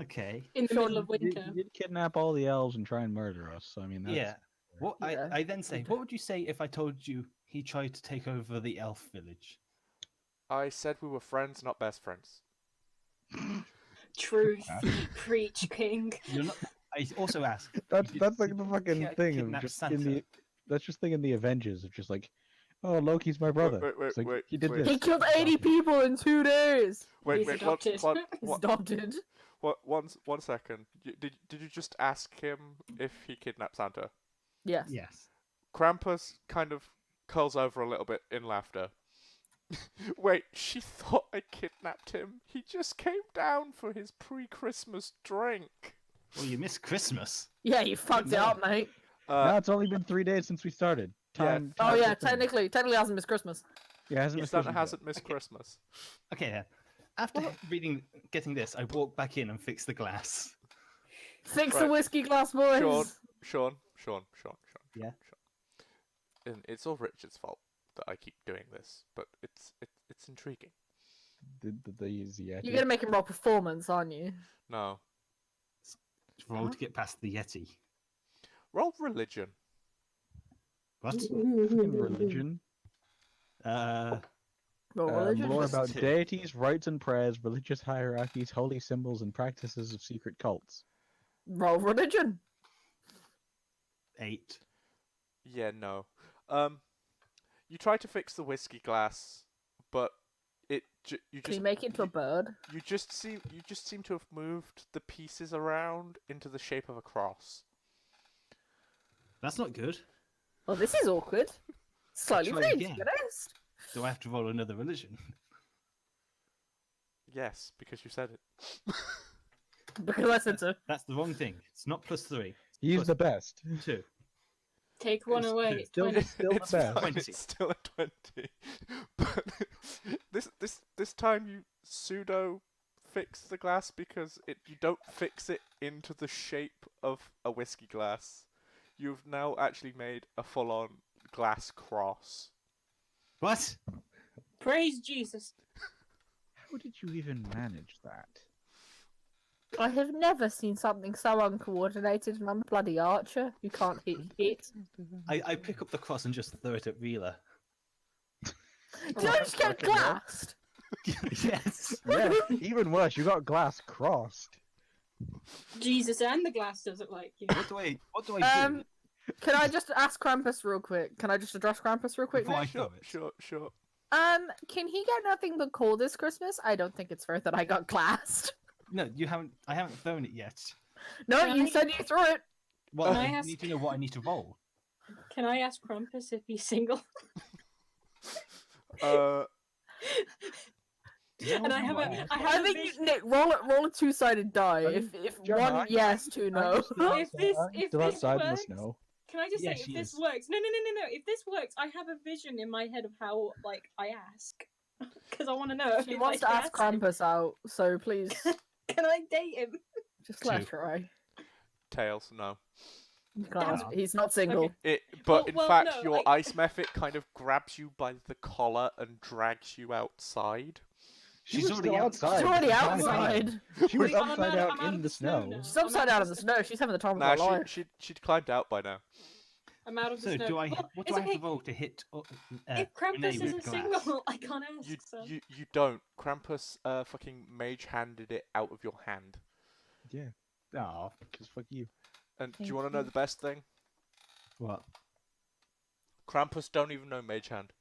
Okay. In the Sure, middle of He did, winter. he did kidnap all the elves and try and murder us. So I mean, that's Yeah. What Yeah. I then say, what would you say if I told you he tried to take over the elf village? I said we were friends, not best friends. Truth. Preach, King. You're not. I also asked. that's did- like did the you fucking thing of kidnap just Santa? in the. That's just thing in the Avengers of just like, oh, Loki's my brother. wait, It's like, wait, he did wait. this. He killed 80 people in 2 days. Wait, He's wait, adopted. He's adopted. one second. Did you just ask him if he kidnapped Santa? Yes. Yes. Krampus kind of curls over a little bit in laughter. Wait, she thought I kidnapped him. He just came down for his pre-Christmas drink. Well, you missed Christmas. Yeah, you fucked it no. up, mate. No, it's only been 3 days since we started. Time. Oh time's yeah, a thing. technically hasn't missed Christmas. Yeah, hasn't missed Santa Christmas yet. hasn't missed Christmas. Okay then. After getting this, I walked back in and fixed the glass. Fix Right. the whiskey glass, boys. Sean. Yeah? And it's all Richard's fault that I keep doing this, but it's intriguing. Did they use the Yeti? You're gonna make him roll performance, aren't you? No. Roll to get past the Yeti. Roll religion. What? Fucking religion. Roll religion. Lore Plus about 2. deities, rites and prayers, religious hierarchies, holy symbols, and practices of secret cults. Roll religion. 8. Yeah, no. You try to fix the whiskey glass, but you Can you just make it into a bird? you just seem to have moved the pieces around into the shape of a cross. That's not good. Well, this is awkward. Slightly Try vague, to again. be honest. Do I have to roll another religion? Yes, because you said it. Because I said so. That's the wrong thing. It's not +3. He's Plus the best. 2. Take one It's away. two. It's Still, 20. still the It's best. fine, 20. it's still a 20. But this time you pseudo fix the glass because you don't fix it into the shape of a whiskey glass. You've now actually made a full-on glass cross. What? Praise Jesus. How did you even manage that? I have never seen something so uncoordinated, and I'm a bloody archer. You can't hit. I pick up the cross and just throw it at Reela. Did I just get fucking hell. glassed? Yes. Yeah, even worse, you got glass crossed. Jesus and the glass doesn't like you. What do I do? Can I just ask Krampus real quick? Can I just address Krampus real quick? Before I Nick? throw it. Sure. Can he get nothing but coal this Christmas? I don't think it's fair that I got glassed. No, you haven't. I haven't thrown it yet. No, Can you I- said you threw it. Well, Can I I ask- need to know what I need to roll. Can I ask Krampus if he's single? And I have a, I have I a think vision. Nick, roll a two-sided die. Are If John, one are you- yes, two no. If this Still this outside in the works, snow. can I just Yeah, say she if this is. works? No. If this works, I have a vision in my head of how I ask because I want to know. He if wants I to can ask him. Krampus out, so please Can I date him? just let Two. try. Tails, no. You can't ask- He's not single. Okay. But Well- in well, fact, no, your I- ice method kind of grabs you by the collar and drags you outside. She She's was already still outside. She's already Fine. outside. She was I'm upside out- out I'm out in of the the snow snow. now. She's upside I'm out of the snow. She's having the time of Nah, her life. she'd climbed out by now. I'm out of the So snow. do I? Well, What do it's I have okay. to roll to hit? If Krampus Renee with isn't glass? single, I can't ask. so. You don't. Krampus fucking mage handed it out of your hand. Yeah, Oh, because fuck you. And do Thank you want to know the best thing? what? Krampus don't even know mage hand.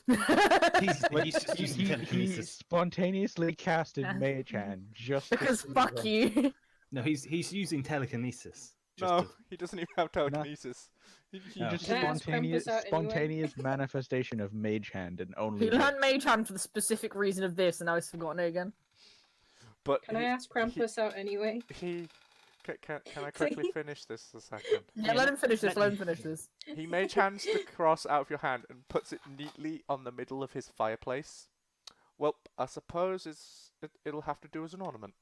He's just He, using he telekinesis. spontaneously casted Yeah. Mage Hand just to Because see fuck her. you. No, he's using telekinesis. Just No, to- he doesn't even have telekinesis. He No. Just Can I ask spontaneous, Krampus out anyway? spontaneous manifestation of Mage Hand and only. He learned Mage Hand for the specific reason of this, and now he's forgotten it again. But Can I ask Krampus out anyway? Can I quickly finish this a second? Yeah, let him finish this. Let him finish this. He mage hands the cross out of your hand and puts it neatly on the middle of his fireplace. Well, I suppose it'll have to do as an ornament.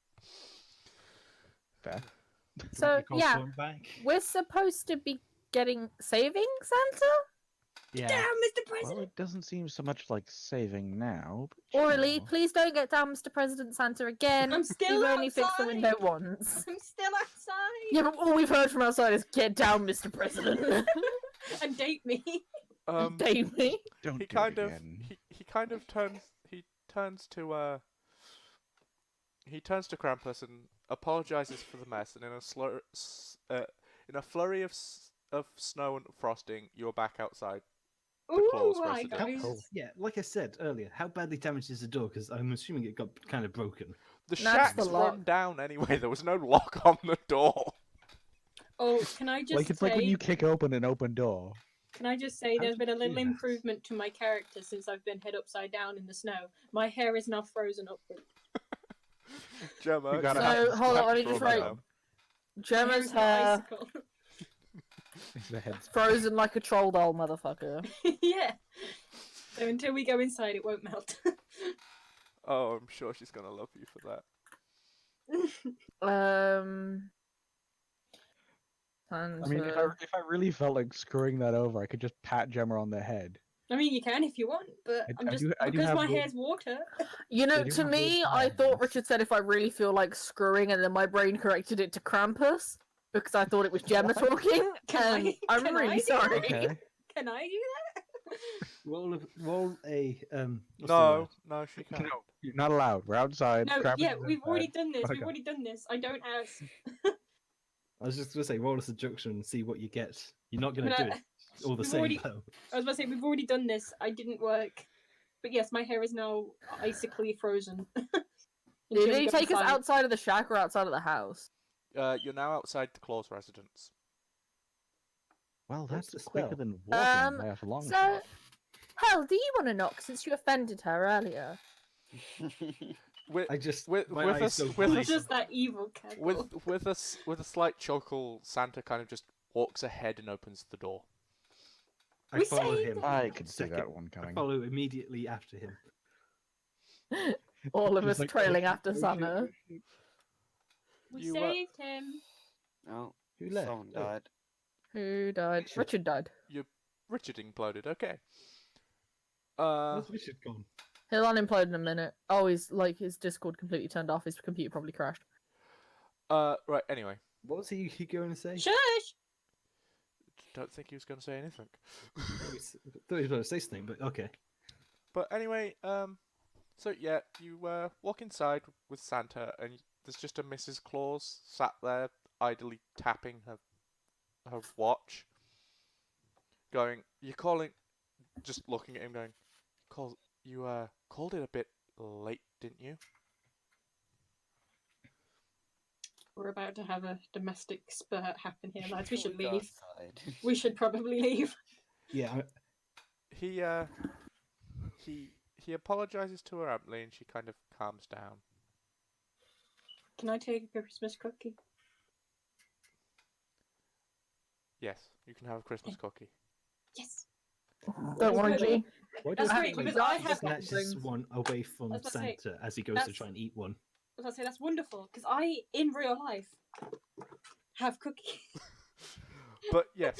Fair. So You call yeah, someone back? we're supposed to be saving Santa. Down, Yeah. Mr. Well, President. it doesn't seem so much like saving now. But, you Orally, know. please don't get down, Mr. President Santa again. I'm still You've only fixed the outside. window once. I'm still outside. Yeah, but all we've heard from outside is "Get down, Mr. President." And date me. Date me. Don't he do kind it of again. he kind of turns to Krampus and apologizes for the mess, and in a flurry of snow and frosting, you're back outside. Claw's Ooh, hi residence. guys. Yeah, like I said earlier, how badly damaged is the door? Because I'm assuming it got kind of broken. The That's shack's the run lock. down anyway. There was no lock on the door. Oh, can I just Like it's say? like when you kick open an open door. Can I just say How there's did been a you do little that? improvement to my character since I've been head upside down in the snow. My hair is now frozen upward. Gemma, You gotta you have have So, to hold on, have let to me just draw that write- down. Gemma's My hair hair is an icicle. The head's frozen like a troll doll, motherfucker. Yeah. So until we go inside, it won't melt. Oh, I'm sure she's gonna love you for that. I mean, if I really felt like screwing that over, I could just pat Gemma on the head. I mean, you can if you want, but I- I'm I just do- I do because have my good- hair's water. You know, They do to have me, those I thought hands. Richard said if I really feel like screwing, and then my brain corrected it to Krampus because I thought it was Gemma What? talking. Can And I- I'm can I really do that? sorry. Okay. Can I do that? Roll a what's the No, word? no, she can't. No, you're not allowed. We're outside. No, Krampus yeah, is we've already inside. done this. We've Okay. already done this. I don't ask. I was just gonna say roll a seduction and see what you get. You're not gonna But do I- it all the we've same already- though. I was about to say we've already done this. I didn't work, but yes, my hair is now icically frozen. Until Did we he go take us inside. outside of the shack or outside of the house? You're now outside the Claw's residence. Well, What's that's the quicker spell? than walking Um, by a long so- shot. Hell, do you want to knock since you offended her earlier? With I just with my with eyes a go s- with a blank. s- Just that evil cackle. with a slight chuckle, Santa kind of just walks ahead and opens the door. I We follow saved him. it! I could see Second- that one I coming. follow immediately after him. All of She's us like, trailing "Oh, after shit, oh, Santa. shit, oh, shit." We You, saved him. Oh, Who left? someone Oh. died. Who died? Richard. Richard died. Richard imploded. Okay. Where's Richard gone? He'll unimplode in a minute. Oh, his Discord completely turned off. His computer probably crashed. Right. Anyway, What was he going to say? Shush! don't think he was going to say anything. I thought he was going to say something, but okay. But anyway, so yeah, you walk inside with Santa, and there's just a Mrs. Claus sat there idly tapping her watch, going, "You're calling," just looking at him, going, "You called it a bit late, didn't you?" We're about to have a domestic spurt happen here, lads. We should Go leave. outside. We should probably leave. Yeah, He he apologizes to her amply, and she kind of calms down. Can I take a Christmas cookie? Yes, you can have a Christmas cookie. Yes. Don't worry, That's G. why That's does great, he because I have snatches things. one away from I was about to say, Santa as he goes to that's- try and eat one? I was about to say that's wonderful because I, in real life, have cookies. But yes,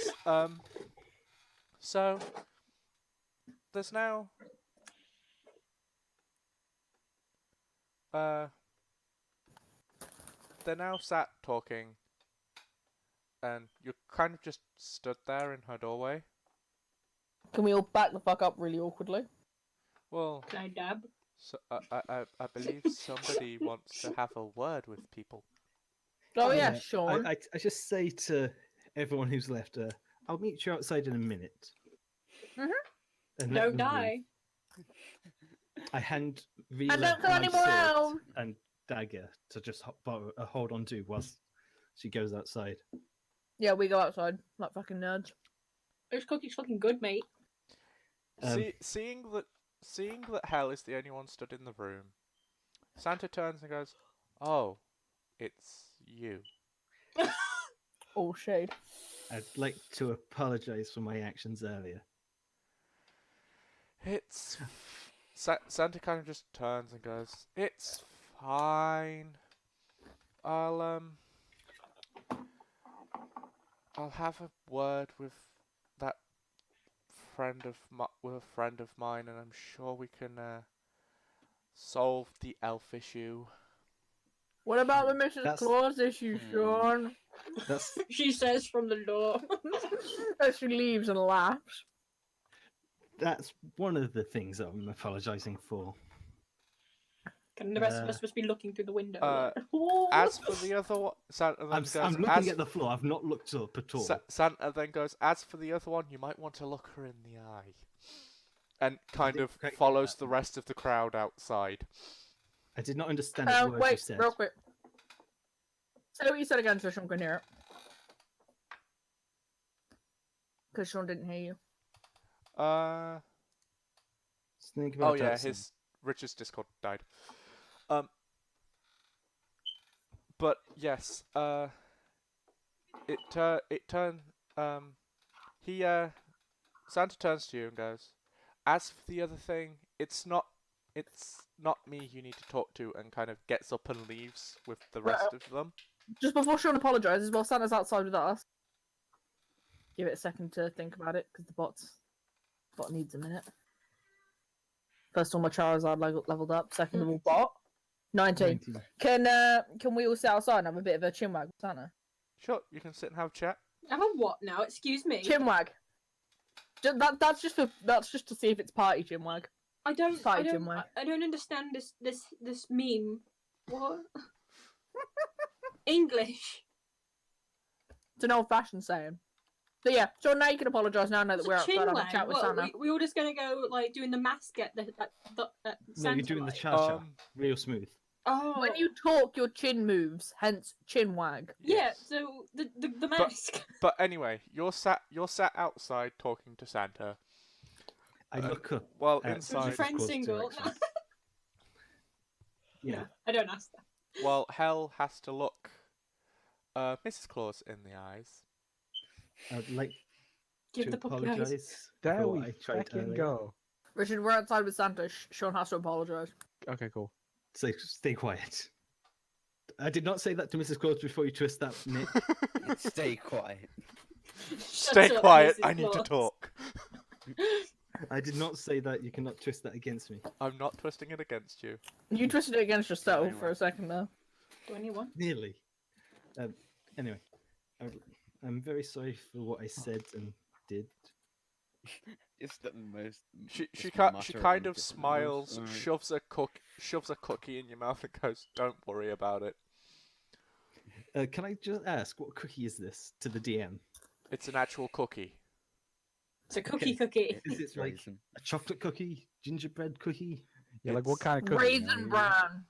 so there's now they're now sat talking, and you're kind of just stood there in her doorway. Can we all back the fuck up really awkwardly? Well, Can I dab? so, I believe somebody wants to have a word with people. Oh yeah, Yeah, Sean. I just say to everyone who's left, I'll meet you outside in a minute. Mhm. And let Don't them die. leave. I hand Vila And don't go my anywhere sword else. and dagger to just hold on to whilst she goes outside. Yeah, we go outside like fucking nerds. This cookie's fucking good, mate. Seeing that Hell is the only one stood in the room, Santa turns and goes, "Oh, it's you." All shade. I'd like to apologize for my actions earlier. It's Santa kind of just turns and goes, "It's fine. I'll have a word with that with a friend of mine, and I'm sure we can solve the elf issue. What about the Mrs. That's- Claus issue, Sean? That's She says from the door. As she leaves and laughs. that's one of the things I'm apologising for. And the rest of us must be looking through the window. As for the other one, Santa then I'm goes, looking at the floor. I've not looked up at all. Santa then goes, as for the other one, you might want to look her in the eye. And kind didn't of quite get follows that. the rest of the crowd outside. I did not understand a word you Wait, said. real quick. Say what you said again so Sean can hear it. Because Sean didn't hear you. Just think about Oh yeah, that, his Richard's Discord died. But yes, it turned. Santa turns to you and goes, "As for the other thing, it's not me you need to talk to," and kind of gets up and leaves with the rest of them. Just before Sean apologises, while Santa's outside with us, give it a second to think about it, because the bot needs a minute. First of all, my Charizard leveled up. Second of all, bot. 19. 19. Can we all sit outside and have a bit of a chinwag with Santa? Sure, you can sit and have a chat. Have a what now? Excuse me. Chinwag. That's just to see if it's party chinwag. I don't Chinwag. I don't understand this meme. What? English. It's an old-fashioned saying. But yeah, so now you can apologise now that It's we're a outside having a chinwag. chat with What, Santa. we all just gonna go like doing the mask at the No, Santa you're doing the light? cha-cha. Real smooth. Oh. When you talk, your chin moves, hence chinwag. Yeah, so the mask. But anyway, you're sat outside talking to Santa. I look up. Well, at Was your inside. friend Discord's single? directions. Yeah. No, I don't ask that. Well, Hell has to look Mrs. Claus in the eyes. I'd like Give to the puppy eyes. apologise There for we what I tried fucking earlier. go. Richard, we're outside with Santa. Sean has to apologise. Okay, cool. Stay quiet. I did not say that to Mrs. Claus before you twist that, Nick. stay quiet. Stay Shut up, quiet. Mrs. I need to Claus. talk. I did not say that. You cannot twist that against me. I'm not twisting it against you. You twisted it against yourself for a second there. Do anyone? Nearly. Anyway, I'm very sorry for what I said and did. It's the most. She just kind muttering of different smiles, words. shoves a cookie in your mouth, and goes, "Don't worry about it. Can I just ask, what cookie is this to the DM? It's an actual cookie." It's a cookie Okay. cookie. Is it like Raisin. a chocolate cookie, gingerbread cookie? Yeah, like what It's- kind of cookie? Raisin bran.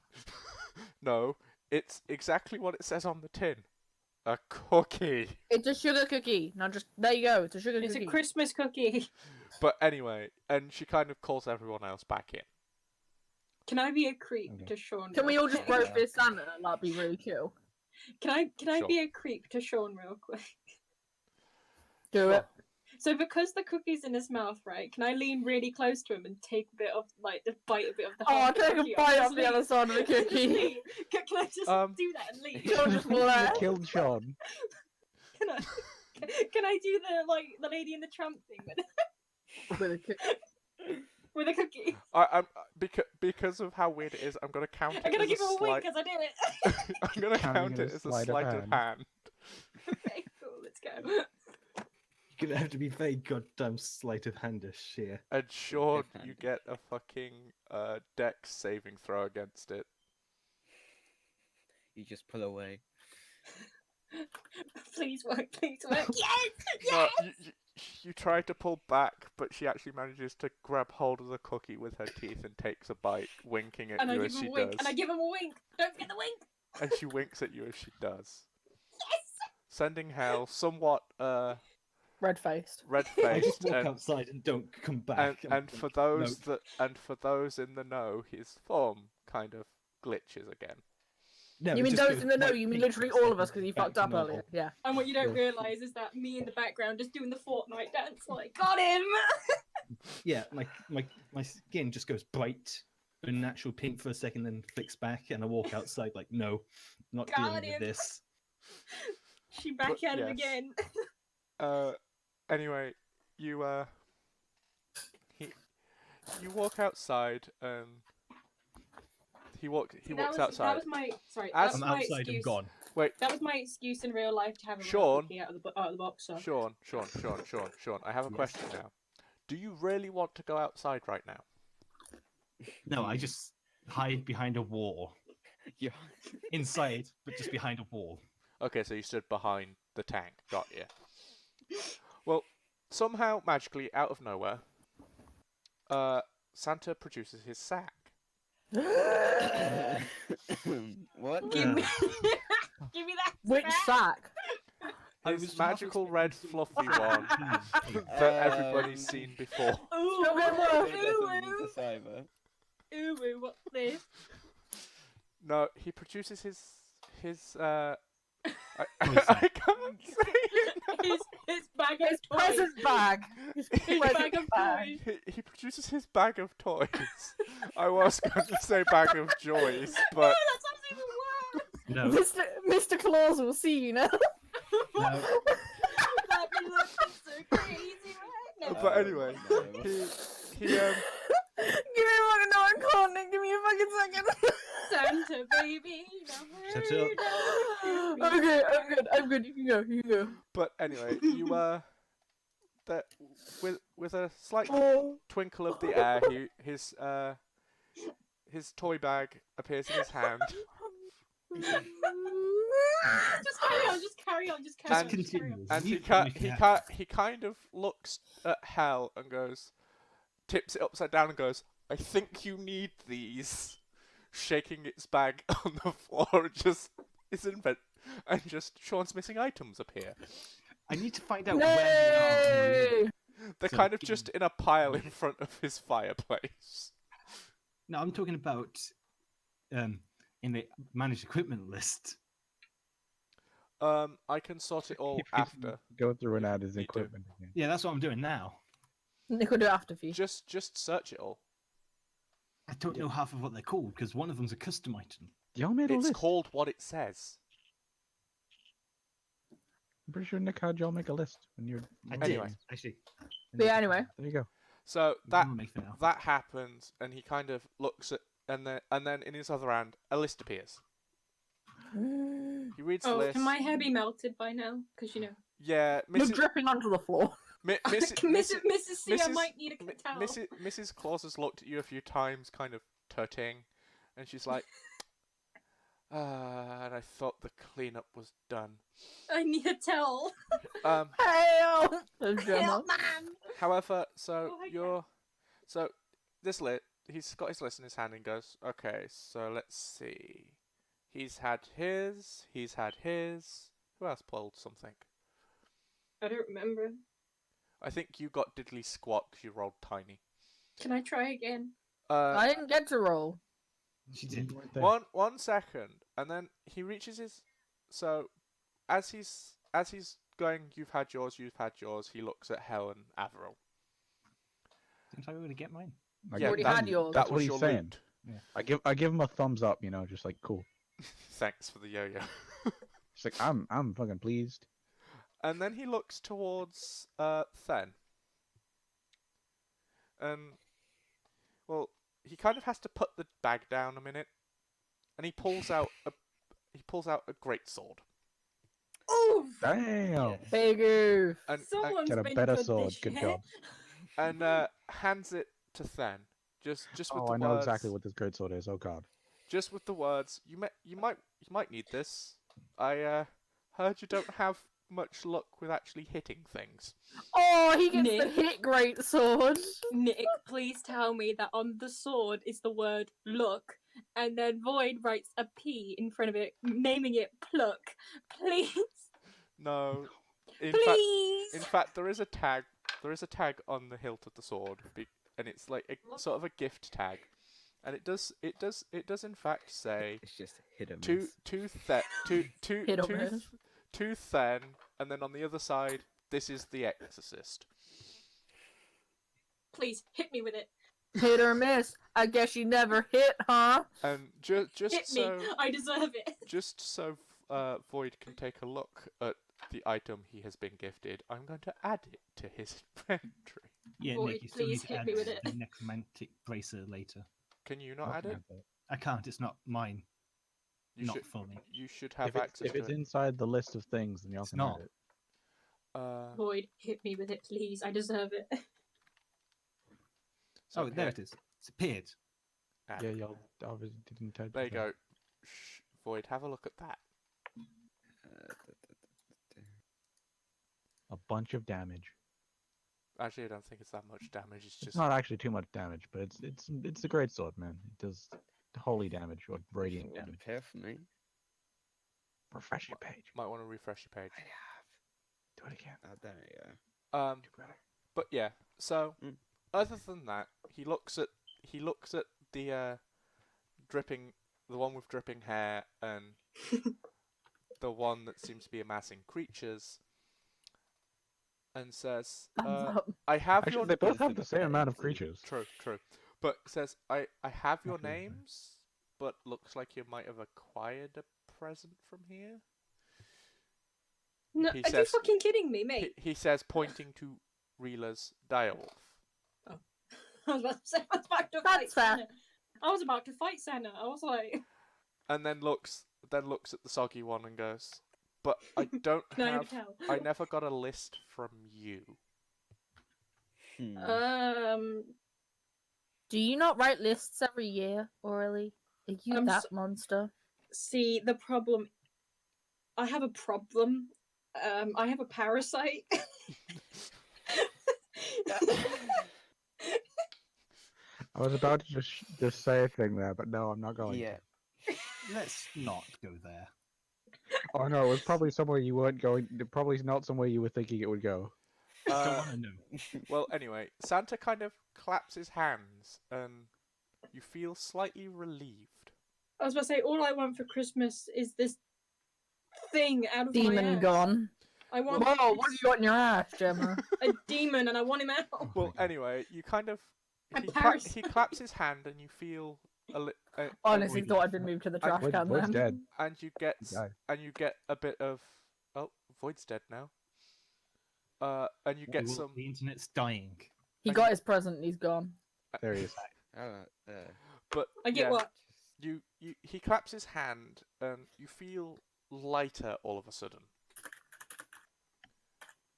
No, it's exactly what it says on the tin. A cookie. It's a sugar cookie. Now just there you go. It's a sugar It's cookie. a Christmas cookie. But anyway, and she kind of calls everyone else back in. Can I be a creep Okay. to Sean? Can we real all just quick? roast this Santa? That'd be really cool. Can I Sure. be a creep to Sean real quick? Do it. So because the cookie's in his mouth, right? Can I lean really close to him and take a bit of like the bite a bit of the? Oh, half the take a cookie bite and off the other side of the just cookie. leave? Can I just do that and leave? Sean just You left. killed Sean. Can I? Can I do the Lady in the Tramp thing With a cookie. with a cookie? I'm because of how weird it is. I'm gonna count it I'm gonna as give him a wink slight. as I do it. I'm gonna Counting count it it as as a sleight of sleight of hand. hand. Okay, cool. Let's go. You're gonna have to be very goddamn sleight of handish here. And Sean, hand. you get a fucking dex saving throw against it. You just pull away. Please work. Please work. Yes. No, Yes. you try to pull back, but she actually manages to grab hold of the cookie with her teeth and takes a bite, winking at And I you give as him she a wink. does. And I give him a wink. Don't forget the wink. And she winks at you as she does, Yes. sending Hal somewhat Red faced. I just red-faced walk and outside and don't come back. and for those in the know, his form kind of glitches again. No, You it mean just those goes in the know? white You mean pink literally for a all of us second, because you back fucked to up normal. earlier. Yeah. And what you don't Yeah. realise is that me in the background just doing the Fortnite dance, like, got him! Yeah, my skin just goes bright, unnatural pink for a second, then flicks back, and I walk outside like, no, not Got dealing him. with this. She back But at him yes. again. Anyway, you you walk outside and he walks That outside. was my sorry. As- That was I'm my outside excuse. and gone. Wait, That was my excuse in real life to have a Sean. cookie out of the box. So. Sean. I have a Yes. question now. Do you really want to go outside right now? No, I just hide behind a wall. Yeah. Inside, but just behind a wall. Okay, so you stood behind the tank. Got you. Well, somehow, magically, out of nowhere, Santa produces his sack. What? Give me, give me that. Which sack? I His was half magical expecting red something fluffy different. one that everybody's seen before. Ooh, Okay, ooh, well. ooh, Decipher. ooh, ooh, what's this? No, he produces his I sack. can't say it. His bag of His toys. present bag. His His present bag of bag. toys. He produces his bag of toys. I was going to say bag of joys, No, but that sounds even worse. No, Mr. Claus will see you now. no. That be looking so crazy right now. but anyway, no. he Give me a fucking no, I can't. Nick. Give me a fucking second. Santa baby, never Shut up. Okay, I'm good. You can go. You can go. but anyway, you that with a slight Oh. twinkle of the air, his toy bag appears in his hand. Just carry on, just carry on, just carry on. And- Just carry on. Continue. And You he kind of looks at Hell and goes, tips it upside down and goes, "I think you need these," shaking its bag on the floor. And just Sean's missing items appear. I need to find out where they are. Nay! They're So, kind of give just me- in a pile in front of his fireplace. No, I'm talking about in the managed equipment list. I can sort it all If he's after. Go through and You add his need to. equipment again. Yeah, that's what I'm doing now. Nick will do it after for you. Just search it all. I don't know half of what they're called because one of them's a custom item. Y'all made a It's list. called what it says. I'm pretty sure Nick had y'all make a list when you're. I Anyway. did actually. But yeah, anyway. There you go. So That make for now. that happens, and he kind of looks at, and then in his other hand, a list appears. He reads the Oh, list. can my hair be melted by now? Because you know, Yeah, You're Mrs. dripping onto the floor. Mrs. C, I Mrs. might need a Mi- towel. Mrs. Claus has looked at you a few times, kind of tutting, and she's like, and I thought the cleanup was done. I need a towel. Help! There's Gemma. Help, man. However, so Oh, okay. this he's got his list in his hand and goes, okay, so let's see. He's had his. Who else pulled something? I don't remember. I think you got diddly squat because you rolled tiny. Can I try again? I didn't get to roll. She did. You weren't there. One second, and then he reaches his. So, as he's going, you've had yours. He looks at Hell and Averill. Seems like we're gonna get mine. Like, Yeah, already that's- had yours. That's what was he's your saying. loot. I give him a thumbs up. Just like cool. Thanks for the yo-yo. It's like I'm fucking pleased. And then he looks towards Then. And well, he kind of has to put the bag down a minute, and he pulls out a greatsword. Oof! Damn. Big oof. And Someone's Get a been better good sword. this Good year. job. and hands it to Then. Just with Oh, the I know words, exactly what this greatsword is. Oh god. just with the words, you might need this. I heard you don't have much luck with actually hitting things. Oh, he gets the Nick. hit great sword. Nick, please tell me that on the sword is the word look, and then Void writes a P in front of it, naming it pluck. Please, No. please. In fact, there is a tag. There is a tag on the hilt of the sword, and it's like a sort of a gift tag, and it does in fact say It's just hit 'em. Hit 'em, man. to Then, and then on the other side, this is the Exorcist. Please hit me with it. Hit or miss. I guess you never hit, huh? And Hit just me. so I deserve it. just so Void can take a look at the item he has been gifted, I'm going to add it to his inventory. Yeah, Void, Nick, you still need please to hit add me with it. the necromantic bracer later. Can you not add it? I can't. It's not mine. You Not should. fully. You should have If it's, access if to it's it. inside the list of things, then y'all It's can not. add it. Void, hit me with it, please. I deserve it. So Oh, there here- it is. It's appeared. ah, Yeah, y'all obviously didn't touch There you that. go. Shh, Void, have a look at that. A bunch of damage. Actually, I don't think it's that much damage. It's It's just not actually too much damage, but it's a great sword, man. It does holy damage or radiant It would damage. appear for me. Refresh your page. might want to refresh your page. I have. Do it again. Oh, there you go. Um, Do better. but yeah. So, Mm. other than that, he looks at the dripping, the one with dripping hair, and the one that seems to be amassing creatures, and says, Thumbs up. "I have Actually, your they both Both have of the the same amount of pages. creatures. true, but says I have your Okay, okay. names, but looks like you might have acquired a present from here." No, He are you says- fucking kidding me, mate? He says, pointing to Reela's direwolf. I was about to say, I was about to That's fight fair. Santa. I was about to fight Santa. I was like, And then looks at the soggy one and goes, "But I don't can I have. tell? I never got a list from you." Do you not write lists every year, Aurelie? Are you I'm that so- monster? See, the problem. I have a problem. I have a parasite. I was about to just say a thing there, but no, I'm not going. Yeah. Let's not go there. Oh no, it was probably somewhere you weren't going. Probably not somewhere you were thinking it would go. Don't Uh, want to know. well, anyway, Santa kind of claps his hands, and you feel slightly relieved. I was about to say, all I want for Christmas is this thing out of my Demon ass. gone. I want Whoa, what do you got in your ass, Gemma? a demon, and I want him out. Well, anyway, you kind of A he parasite. claps his hand, and you feel Honestly, thought I'd been moved to the trash can Void's then. dead. and you get He died. a bit of Void's dead now. And you get Well, some. The internet's dying. He got his present and he's gone. There he is. But I get yeah, what? he claps his hand, and you feel lighter all of a sudden.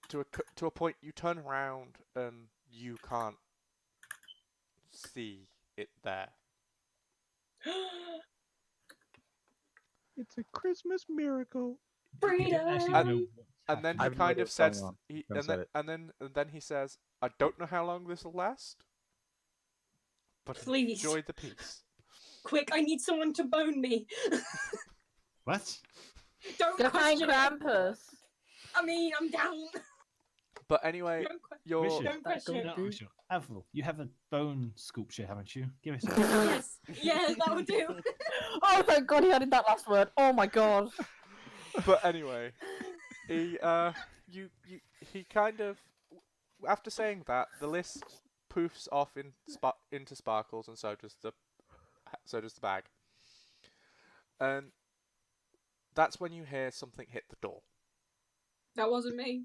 To a point, you turn around and you can't see it there. It's a Christmas miracle. You don't actually And- know what's And then he happening. I have no kind idea of what's going says, on. he, Don't and, say then, it. and then he says, "I don't know how long this will last, but Please. enjoy the peace." Quick, I need someone to bone me. What? Don't Go find question it. Krampus. I mean, I'm down. But anyway, Don't question you're Richard. Don't question it. No, Richard. Avril, you have a bone sculpture, haven't you? Give it. Yes, yes, that would do. Oh, thank God he added that last word. Oh my God. but anyway, he he kind of, after saying that, the list poofs off into sparkles, and so does the bag. And that's when you hear something hit the door, That wasn't me.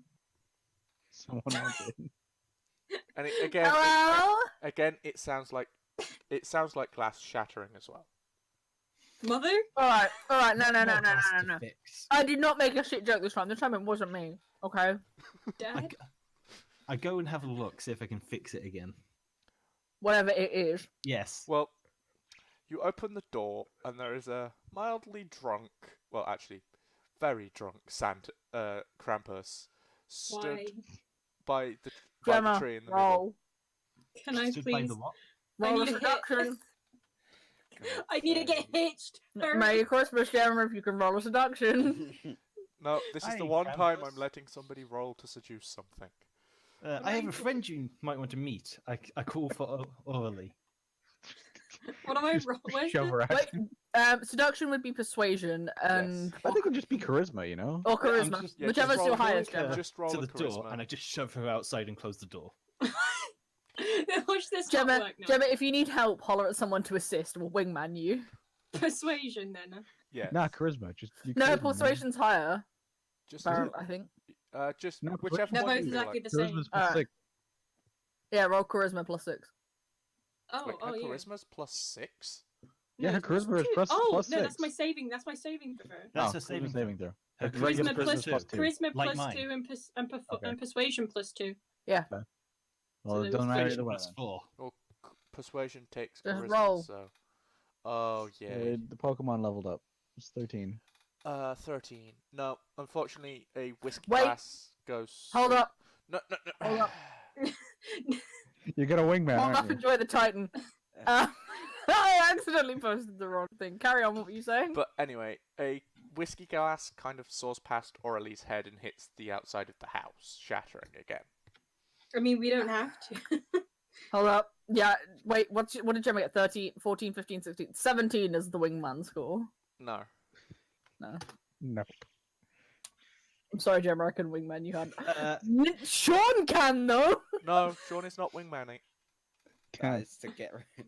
Someone else did. and it sounds like glass shattering as well. Mother? Alright, no. More has to fix. I did not make a shit joke this time. This time it wasn't me. Okay? Dad? I go and have a look, see if I can fix it again. Whatever it is. Yes. Well, you open the door, and there is a mildly drunk, well, actually, very drunk Krampus stood Why? by the Gemma, tree in the roll. Can I Stood by please? the what? I Roll a need a hit. seduction. I need to get hitched. Hurry. Merry Christmas, Gemma, if you can roll a seduction. No, this is the Hey, one time Krampus. I'm letting somebody roll to seduce something. I have a friend you might want to meet. I call for Aurelie. What am I wrong? Where's Shove the... her Wait, at. seduction would be persuasion and I think it'd just be charisma, you know? or I'm charisma, just- yeah, whichever's just your roll highest. like, Gemma. Just roll to a the door, charisma. and I just shove her outside and close the door. Watch this not Gemma, work now. Gemma, if you need help, holler at someone to assist. We'll wingman you. Persuasion then. Yeah. Nah, charisma. Just you No, charisma, man. persuasion's higher. Just I think. just No, whichever They're one both you feel exactly like. the same. Charisma's Alright. sick. Yeah, roll charisma +6. Oh, Wait, her oh yeah. charisma's +6? Yeah, her it's plus charisma is two. plus- Oh plus no, that's my 6. saving. That's my saving throw. That's Oh, a saving saving throw. throw. Her Her regular Charisma charisma's plus +2. Charisma Like plus mine. 2 and Okay. persuasion +2. Well, there it doesn't was matter three. either way. Plus 4. Well, persuasion takes Just charisma, roll. so. Oh yeah. The Pokemon leveled up. It's 13. 13. No, unfortunately, a whiskey Wait. glass goes. Hold up. No, no, no. Hold up. You get a wingman, Hold up, aren't you? enjoy the Titan. I accidentally posted the wrong thing. Carry on, what were you saying? But anyway, a whiskey glass kind of soars past Aurelie's head and hits the outside of the house, shattering again. I mean, we don't have to. Hold up. Yeah, wait, what did Gemma get? 13, 14, 15, 16. 17 is the wingman score. No. No. No. I'm sorry, Gemma, I couldn't wingman you had. Uh, Sean can, though! No, Sean is not wingmanning. That is to get rid.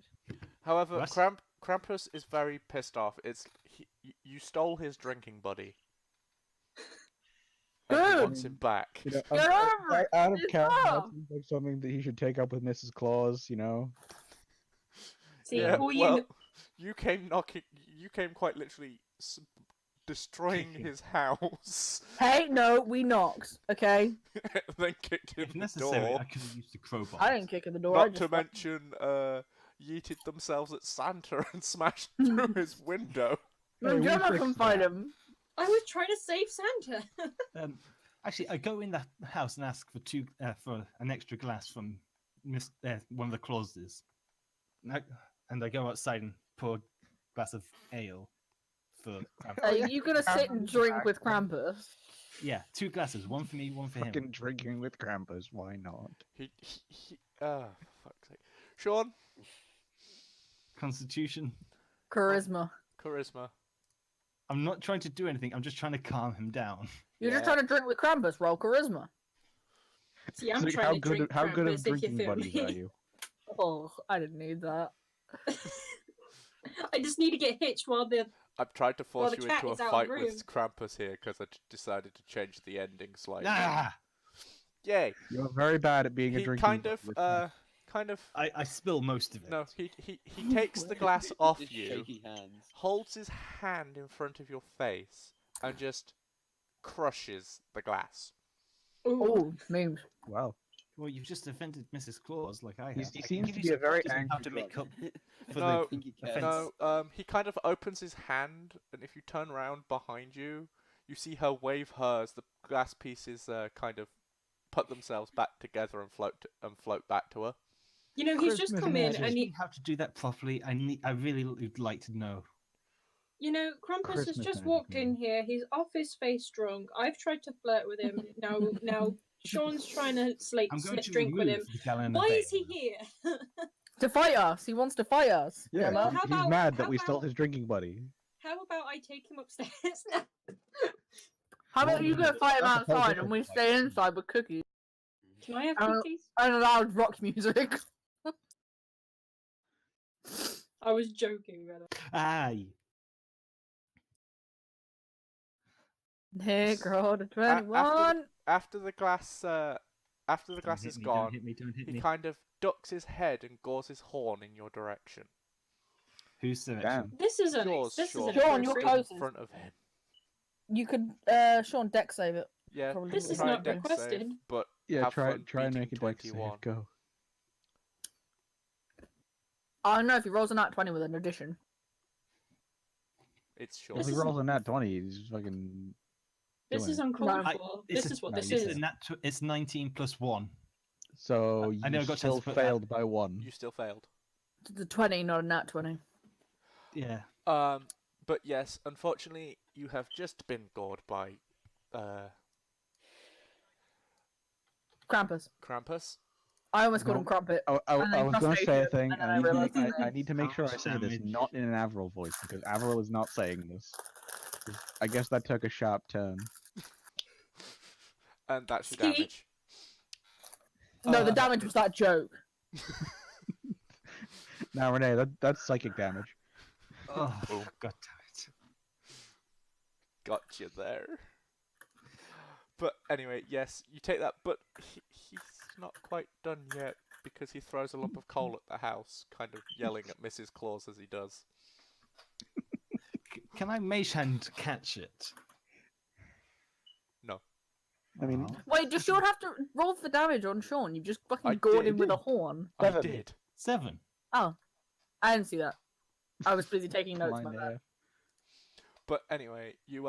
However, What? Krampus is very pissed off. You stole his drinking buddy. And he Good. wants him back. You know, Get over it! out of It's character, that up. seems like something that he should take up with Mrs. Claus, you know? See, Yeah, all you well, know- you came quite literally destroying his house, Hey, no, we knocked, okay? then kicked in if the necessary, door. I could have used the crowbar. I didn't kick in the door. I Not just to mention, yeeted themselves at Santa and smashed through his window. No, Hey, we Gemma fixed can fight that. him. I was trying to save Santa. Actually, I go in the house and ask for an extra glass from one of the clauses, and I go outside and pour a glass of ale for. Are you gonna sit and drink with Krampus? Yeah, 2 glasses, one for me, one for him. Fucking drinking with Krampus, why not? Fuck's sake. Sean, Constitution. Charisma. charisma. I'm not trying to do anything. I'm just trying to calm him down. You're just Yeah. trying to drink with Krampus. Roll charisma. See, I'm So trying how to good drink how good of Krampus, if you drinking feel buddies me. are you? Oh, I didn't need that. I just need to get hitched while the I've tried to force the you cat into a is out of fight the with Krampus here because I decided to change the ending slightly. Ah! Yay! You're very bad at being a He drinking kind buddy of, with Krampus. I spill most of it. No, he takes the glass off Just you, shaky hands. holds his hand in front of your face, and just crushes the glass. Ooh. Oh, memes. Wow. Well, you've just offended Mrs. Claus, like I have. He I can seems give to you be a some very practice on how angry to make up for No, the think he cares. offense. No, he kind of opens his hand, and if you turn around behind you, you see her wave hers. The glass pieces kind of put themselves back together and float back to her. You know, he's just Christmas come in magic. and Teach me how to do that properly. I really would like to know. you know, Krampus has Christmas just magic, walked man. in here. He's off his face drunk. I've tried to flirt with him. Now Sean's trying to I'm going to drink with him. remove the gallon Why of is he ale. here? To fight us. He wants to fight us. Yeah, Gemma. Well, how he's about- mad that how we stole about- his drinking buddy. How about I take him upstairs? How about you go fight him That's a whole outside and we different stay fight. inside with cookies Can I have Uh, cookies? and loud rock music? I was joking, brother. Aye. Nick rolled a 21. After the glass Don't is hit me, gone, Don't hit me, don't hit he me. kind of ducks his head and gores his horn in your direction. Who's the Damn. This is Yours, this is Sean. an Sean, you're in appropriate- closest. front of him. You could, Sean, deck save it. Yeah, Probably This is try not and dex requested. save, but Yeah, have try fun and beating make it dex save. 21. Go. I know if he rolls a nat 20 with an addition. It's If short. he This is- rolls a nat 20, he's fucking. This doing is it. uncalled I- for. it's This a- is what no, this you It's, is. it's 19 plus 1. So I never you got a chance still to put that. failed by 1. You still failed. The 20, not a nat 20. Yeah. But yes, unfortunately, you have just been gored by Krampus. Krampus. I almost called him No. Crumpet. I And then was going to say a frustration, thing. and then I realised I need to make sure I say this Sandwich. not in an Avril voice because Avril is not saying this. I guess that took a sharp turn. And that's your See? damage. No, the damage was that joke. Now, Renee, that's psychic damage. Oh, Boom. God damn it. Got you there. But anyway, yes, you take that, but he's not quite done yet. because he throws a lump of coal at the house, kind of yelling at Mrs. Claus as he does. Can I mage hand catch it? No. I mean, Oh. Wait, does Sean have to roll for damage on Sean? You just I fucking gored did. him with a horn. I Seven. did. 7. Oh, I didn't see that. I was busy taking notes. line My bad. there. But anyway, you've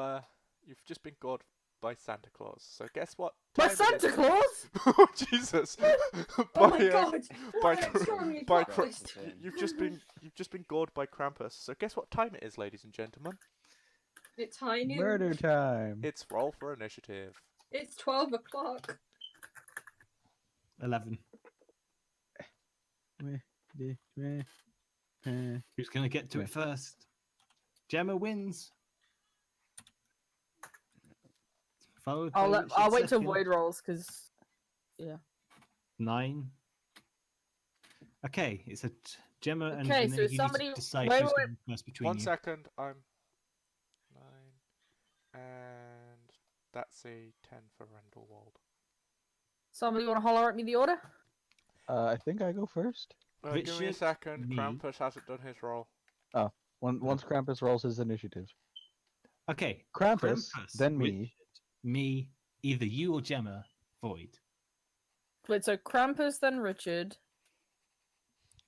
just been gored by Santa Claus. So guess what? By time it Santa is? Claus? Oh Jesus! Oh my god! by What an Cr- extraordinary by plot Cr- twist. you've just been gored by Krampus. So guess what time it is, ladies and gentlemen? It's high noon. Murder time. It's roll for initiative. It's 12 o'clock. 11. Who's going to get to Yeah. it first? Gemma wins. Followed by Richard I'll wait till second. Void rolls because 9. Okay, it's a Gemma and Okay, Renee, so you need to somebody- decide wait, who's wait, going first between 1 you. second. I'm 9, and that's a 10 for Rendelwald. somebody want to holler at me the order? I think I go first. Give me a Richard, second. me. Krampus hasn't done his roll. Once Krampus rolls his initiative. Okay, Krampus, then me. Richard, me, either you or Gemma, Void. Wait, so Krampus, then Richard,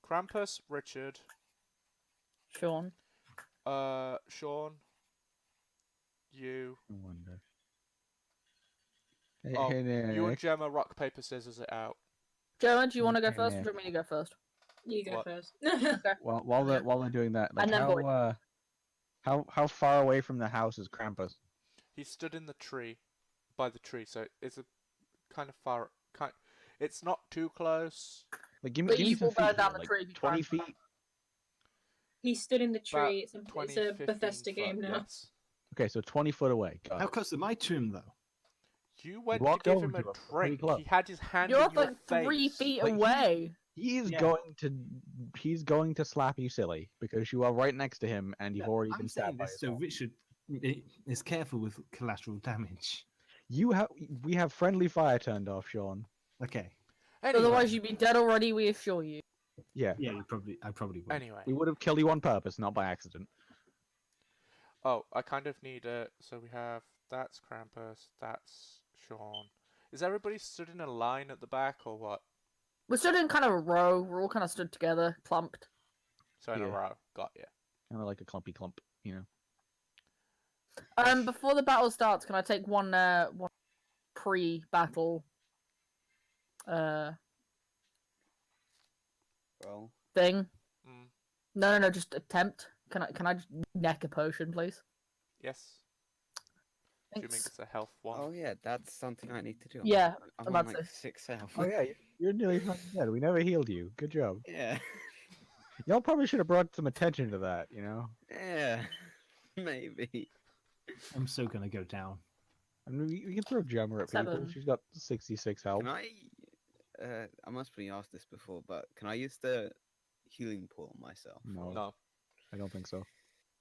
Krampus, Richard, Sean. Sean, you. I wonder. Hey, Oh, hey, You and Nick. Gemma rock paper scissors it out. Gemma, do you want to go Okay, first, or Nick. do you want me to go first? You go What? first. While they're doing that, like And then Void. how far away from the house is Krampus? He stood in the tree, by the tree, so it's a kind of far. It's not too close. Like give But me you some will burn feet. down here, the like tree if you 20 climb. feet. He stood in the About tree. It's 20, a 15 Bethesda foot, game now. Yes. Okay, so 20 foot away. Got How it. close am I to him, though? You went walked to give over him a to him, pretty drink. close. He had his hand You're in your like 3 face. feet Like, away. He's Yeah. going to slap you silly because you are right next to him and you've already I'm been saying stabbed by this his so own. Richard is careful with collateral damage. We have friendly fire turned off, Sean. Okay. Anyway, Otherwise, you'd be dead already. We assure you. Yeah. Yeah, I probably would. anyway. We would have killed you on purpose, not by accident. Oh, I kind of need a. So we have that's Krampus, that's Sean. Is everybody stood in a line at the back or what? We're stood in kind of a row. We're all kind of stood together, clumped. So in a Yeah. row. Got you. Kind of like a clumpy clump, you know. Before the battle starts, can I take one pre-battle Well, thing? Mm, No, just attempt. Can I just neck a potion, please? yes. Assuming Thanks. it's a health one. oh yeah, that's something I need to do. Yeah, I'm I'm on about like to- 6 health. Oh yeah, you're nearly fucking dead. We never healed you. Good job. Yeah, Y'all probably should have brought some attention to that, you know. yeah, maybe. I'm so gonna go down. I mean, we can throw Gemma at people. 7. She's got 66 health. Can I must have asked this before, but can I use the healing pool on myself? No, No. I don't think so.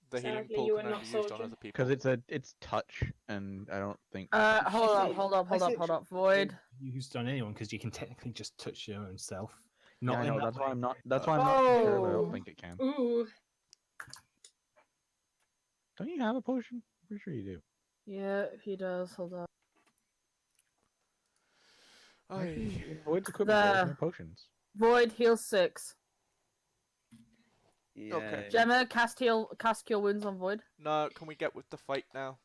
The healing Sadly, pool you can are only not be used on soldier. other people. Because it's touch, and I don't think. Hold up. Void. Used on anyone because you can technically just touch your own self. Yeah, Not I in know. that That's why way. I'm not. That's why I'm not sure. But I Oh. don't think it can. Ooh. Don't you have a potion? Pretty sure you do. Yeah, he does. Hold up. Aye. Void's equipment there, The- no potions. Void heal 6. Yeah. Okay. Gemma, cast cure wounds on Void. No, can we get with the fight now?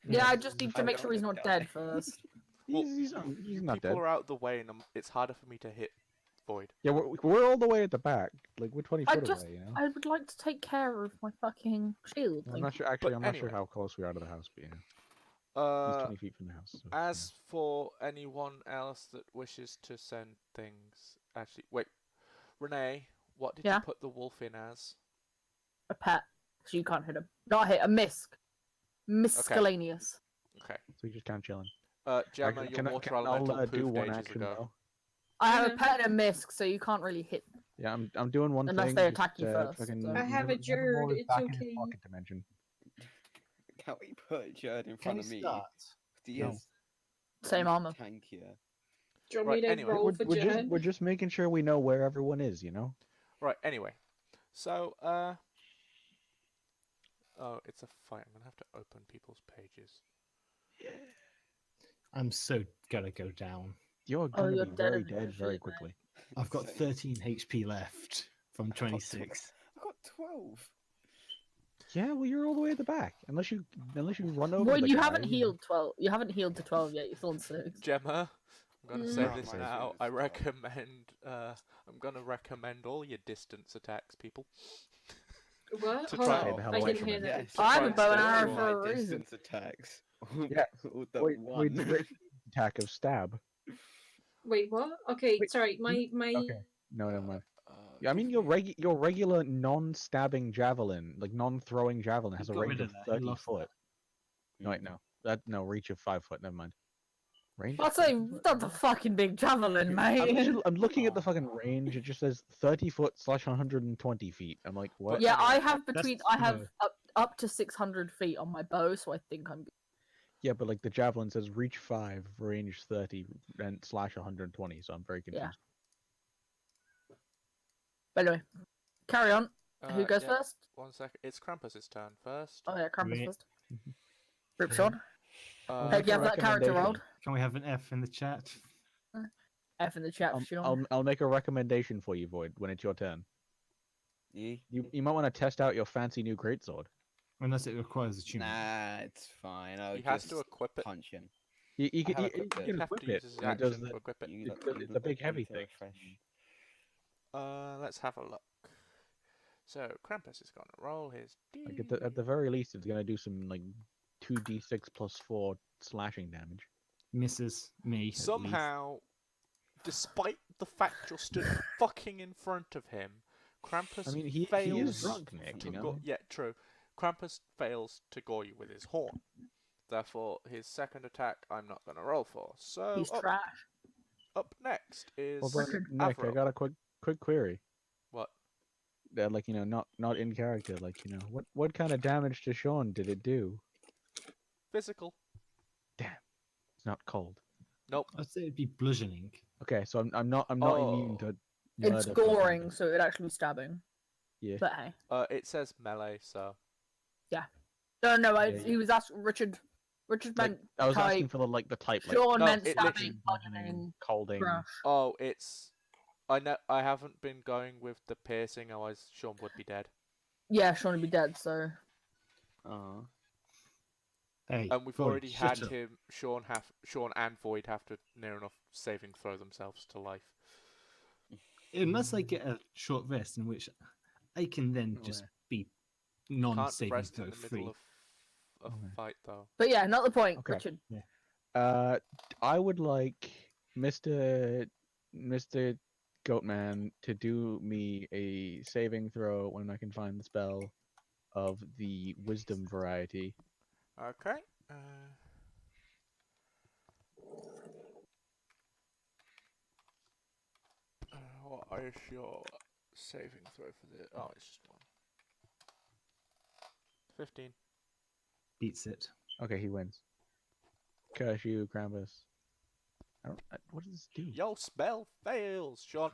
Yeah, I just need to I make don't sure he's not know. dead first. Well, He's not People dead. are out of the way, and it's harder for me to hit Void. Yeah, we're all the way at the back. Like we're 20 I foot just- away. You know. I would like to take care of my fucking shield. I'm Like, not sure. Actually, But I'm not sure anyway. how close we are to the house, but you know, he's 20 feet from the house. So, yeah. As for anyone else that wishes to send things, actually, wait, Renee, what did Yeah? you put the wolf in as? a pet, so you can't hit him. Not hit a misc. Miscellaneous. Okay. So you're just kind of chilling. Gemma, Actually, your water I'll elemental do poofed one ages action ago. though. I have a pet and a misc, so you can't really hit. Yeah, I'm doing one Unless thing. they just, attack you first, fucking so- I have a never Jerd, roll it it's back in his okay. pocket dimension. Can we put Jerd in Can front you of me? start? He No. is Same armor. tankier. Do you want Right, me to anyway. roll for Jen? we're just making sure we know where everyone is, you know? Right, anyway. So, oh, it's a fight. I'm gonna have to open people's pages. I'm so gonna go down. You're Oh, gonna you're be dead very of dead shit, very mate. quickly. I've got Same. 13 HP left from I got 26. I got 12. Yeah, well, you're all the way at the back. Unless you run over Well, the you guy, haven't know. healed 12. You haven't healed to 12 yet. You're still on 6. Gemma, I'm gonna say No, this my now. healing I is 12. recommend. I'm gonna recommend all your distance attacks, people. What? To Hold try- on. Stay the hell I away didn't from hear him. that. Yes. To I try have a and bow and stay arrow warm. for a my reason. distance attacks. Yeah. With the Wait, one. wait, attack of stab. Wait, what? Okay, Wait, sorry. My Okay. No, never mind. Uh, Yeah, I mean give me- your regular non-stabbing javelin, like non-throwing javelin, has a got range rid of of that, you 30 lost foot. No, wait, no, reach of 5 foot. Never mind. Range. I'd of say 30 foot? that's a fucking big javelin, I'm, mate. literally- I'm looking at the fucking range. It just says 30 foot / 120 feet. I'm like, what? But Yeah, I anyway, have between. I have up to 600 feet on my bow, so I think I'm good. Yeah, but like the javelin says reach 5, range 30, and / 120. So I'm very confused. Yeah. But anyway, carry on. Who goes yeah, first? 1 second. It's Krampus's turn first. Oh yeah, Krampus Wait. first. Rip Sean. Uh, Hope you have a that character recommendation. rolled. Can we have an F in the chat? F in the chat for Sean. I'll make a recommendation for you, Void, when it's your turn. Yeah. You might want to test out your fancy new greatsword. Unless it requires a tune. Nah, it's fine. I'll he has just to equip it. punch him. You I have can equipped it. you can have equip to use it. his And it does action the, to equip it. it's a big heavy to thing. refresh. Let's have a look. So Krampus is gonna roll his D. Like at the very least, it's gonna do some like 2d6 + 4 slashing damage. Misses me. at least. Somehow, despite the fact you're stood fucking in front of him, Krampus I mean, he fails is drunk, Nick. to You know. go- yeah, true. Krampus fails to gore you with his horn. Therefore, his second attack I'm not going to roll for. So He's up, trash. up next is Well, but Nick, I Avril. got a quick query. What? Like not in character. Like what kind of damage to Sean did it do? Physical. It's not cold. Nope. I'd say it'd be bludgeoning. Okay, so I'm not immune to. It's murder goring, damage. so it'd actually be stabbing. Yeah. But hey. It says melee, so No, Yeah, he was asking Richard. Richard Like, meant I was asking type. for the type. Like, Sean No, meant it stabbing, bludgeoning, bludgeoning, colding. crush. oh, it's. I know. I haven't been going with the piercing, otherwise Sean would be dead. Yeah, Sean would be dead. So Oh. Hey, And we've Void, already shut had up. him. Sean and Void have to near enough saving throw themselves to life. Unless I get a short rest in which I can then just be Can't non-saving rest throw in the middle free. of a Okay. fight though. But yeah, not the point, Okay. Richard. I would like Mr. Goatman to do me a saving throw when I can find the spell of the wisdom variety. Okay. What is your saving throw for the? Oh, it's just one. 15. Beats it. Okay, he wins. Curse you, Krampus. What does this do? Your spell fails, Sean.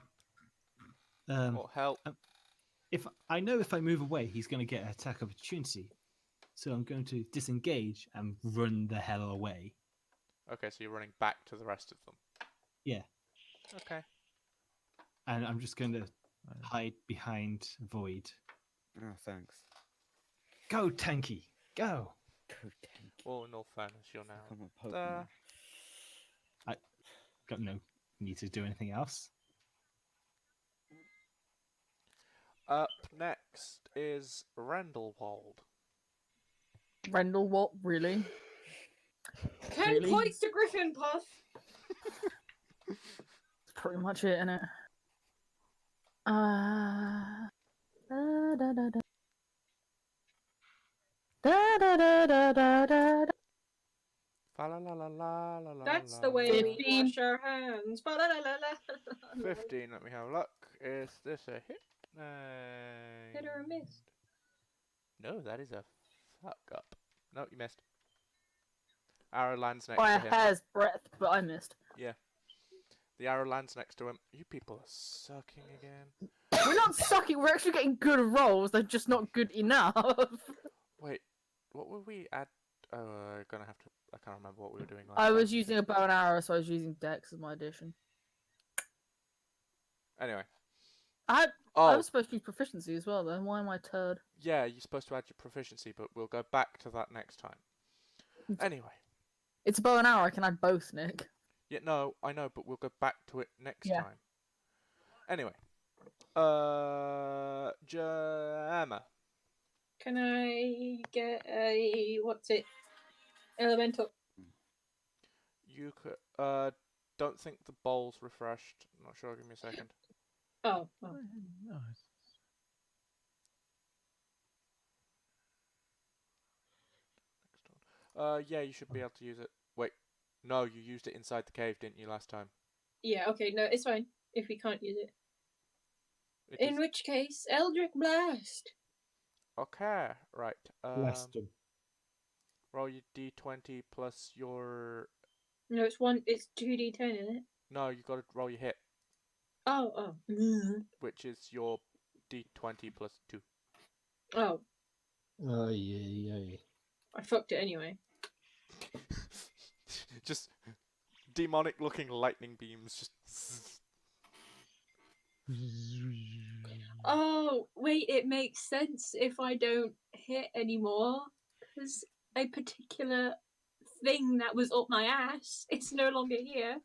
Um, Or help. if I know if I move away, he's going to get an attack opportunity. So I'm going to disengage and run the hell away. Okay, so you're running back to the rest of them. Yeah. Okay. And I'm just going to hide behind Void. Oh, thanks. Go, Tanky! Go! Go tank. Well, in all fairness, you're now. Become a Pokemon. Got no need to do anything else. Up next is Rendelwald. Rendell, what? Really? 10 Really? points to Griffin Puff. That's pretty much it, innit? Da, da, da, da. Da, da, da, da, da, da. Fa la la la la la la. That's la the way la. we 15. wash our hands. Ba-la-la-la-la. 15, let me have a look. Is this a hit? Hit or a miss? No, that is a fuck up. No, you missed. Arrow lands next By to a him. hair's breadth, but I missed. The arrow lands next to him. You people are sucking again. We're not sucking. We're actually getting good rolls. They're just not good enough. Wait, what were we at? Oh, gonna have to. I can't remember what we were doing last I time. was using a bow and arrow, so I was using Dex as my addition. Anyway. I Oh, was supposed to use proficiency as well. Then why am I turd? yeah, you're supposed to add your proficiency, but we'll go back to that next time. Anyway. It's a bow and arrow. I can add both, Nick. Yeah, no, I know, but we'll go back to it next Yeah. time. Anyway. Gemma. Can I get a what's it? Elemental. You could, don't think the bowl's refreshed. Not sure, give me a second. Oh. Yeah, you should be able to use it. Wait, no, you used it inside the cave, didn't you, last time? Yeah. Okay. No, it's fine if we can't use it. It In is- which case, Eldritch Blast. Okay, right. Blast them. Roll your d20 plus your... No, it's one. It's 2d10, isn't it? No, you got to roll your hit, Oh. which is your d20 plus 2. Oh, Oh, yeah. I fucked it anyway. Just demonic-looking lightning beams. Just... Oh, wait, it makes sense if I don't hit anymore. Because a particular thing that was up my ass, it's no longer here.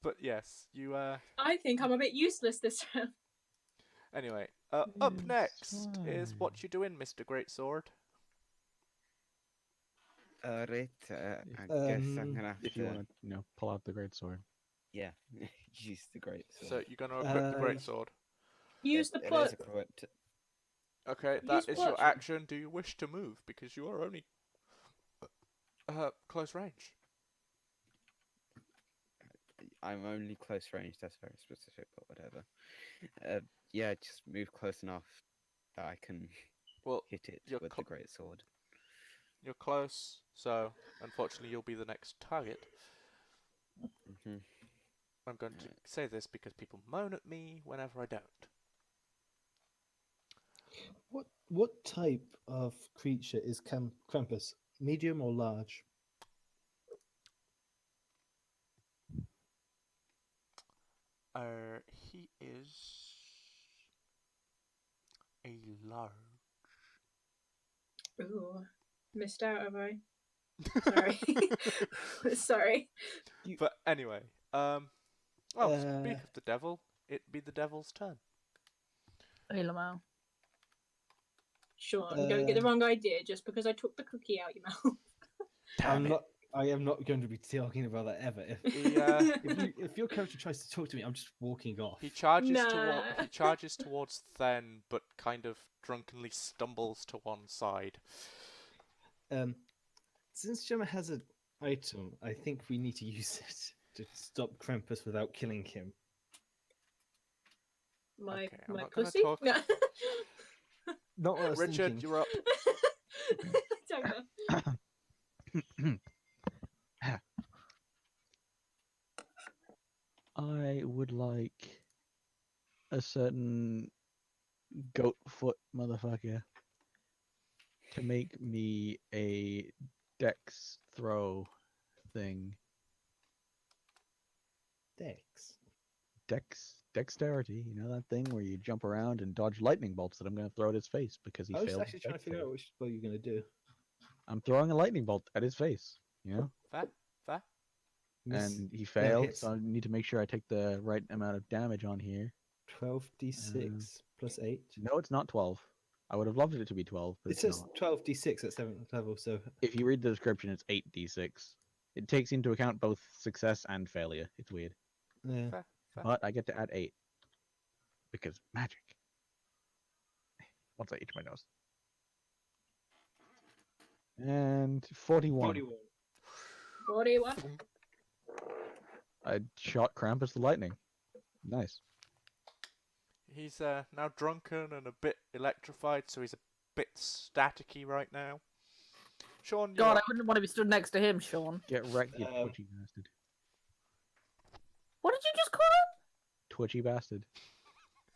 But yes, you, I think I'm a bit useless this round. Anyway, up It's next is fine. what you doing, Mr. Greatsword. Right. I guess I'm gonna have If to. you want to, pull out the great sword. Yeah, use the great So sword. you're going to equip the Greatsword. Use the It plug. is equipped. Okay, Use that is your what? action. Do you wish to move? Because you are only close range. I'm only close range. That's very specific, but whatever. Yeah, just move close enough that I can Well, hit it you're with the great sword. you're close, so unfortunately you'll be the next target. Hmm. I'm going to say this because people moan at me whenever I don't. What type of creature is Krampus? Medium or large? He is a large. Ooh, missed out, have I? Sorry. Sorry. But anyway, well, speak of the devil, it be the devil's turn. Hey, Lamau. Sean, don't get the wrong idea just because I took the cookie out your mouth. I am not going to be talking about that ever. He, If your character tries to talk to me, I'm just walking off. he charges Nah. he charges towards Then, but kind of drunkenly stumbles to one side. Since Gemma has an item, I think we need to use it to stop Krampus without killing him. My Okay, I'm my not gonna pussy? talk. No. Not what I was Richard, thinking. you're up. Don't go. I would like a certain goat foot motherfucker to make me a dex throw thing. Dex. Dexterity, you know that thing where you jump around and dodge lightning bolts that I'm going to throw at his face because he I was failed. actually his trying to dex figure save. out which spell you're going to do. I'm throwing a lightning bolt at his face, you know, Fair. and he failed, hits. so I need to make sure I take the right amount of damage on here. 12d6 plus 8. No, it's not 12. I would have loved it to be 12, but It it's says not. 12d6 at 7th level, so If you read the description, it's 8d6. It takes into account both success and failure. It's weird. yeah. Fair. But I get to add 8. Because magic. Once I itch my nose. And 41. 41. I shot Krampus the lightning. Nice. He's now drunken and a bit electrified, so he's a bit staticky right now. Sean, you're God, I up. wouldn't want to be stood next to him, Sean. Get wrecked, you Um, twitchy bastard. What did you just call Twitchy bastard.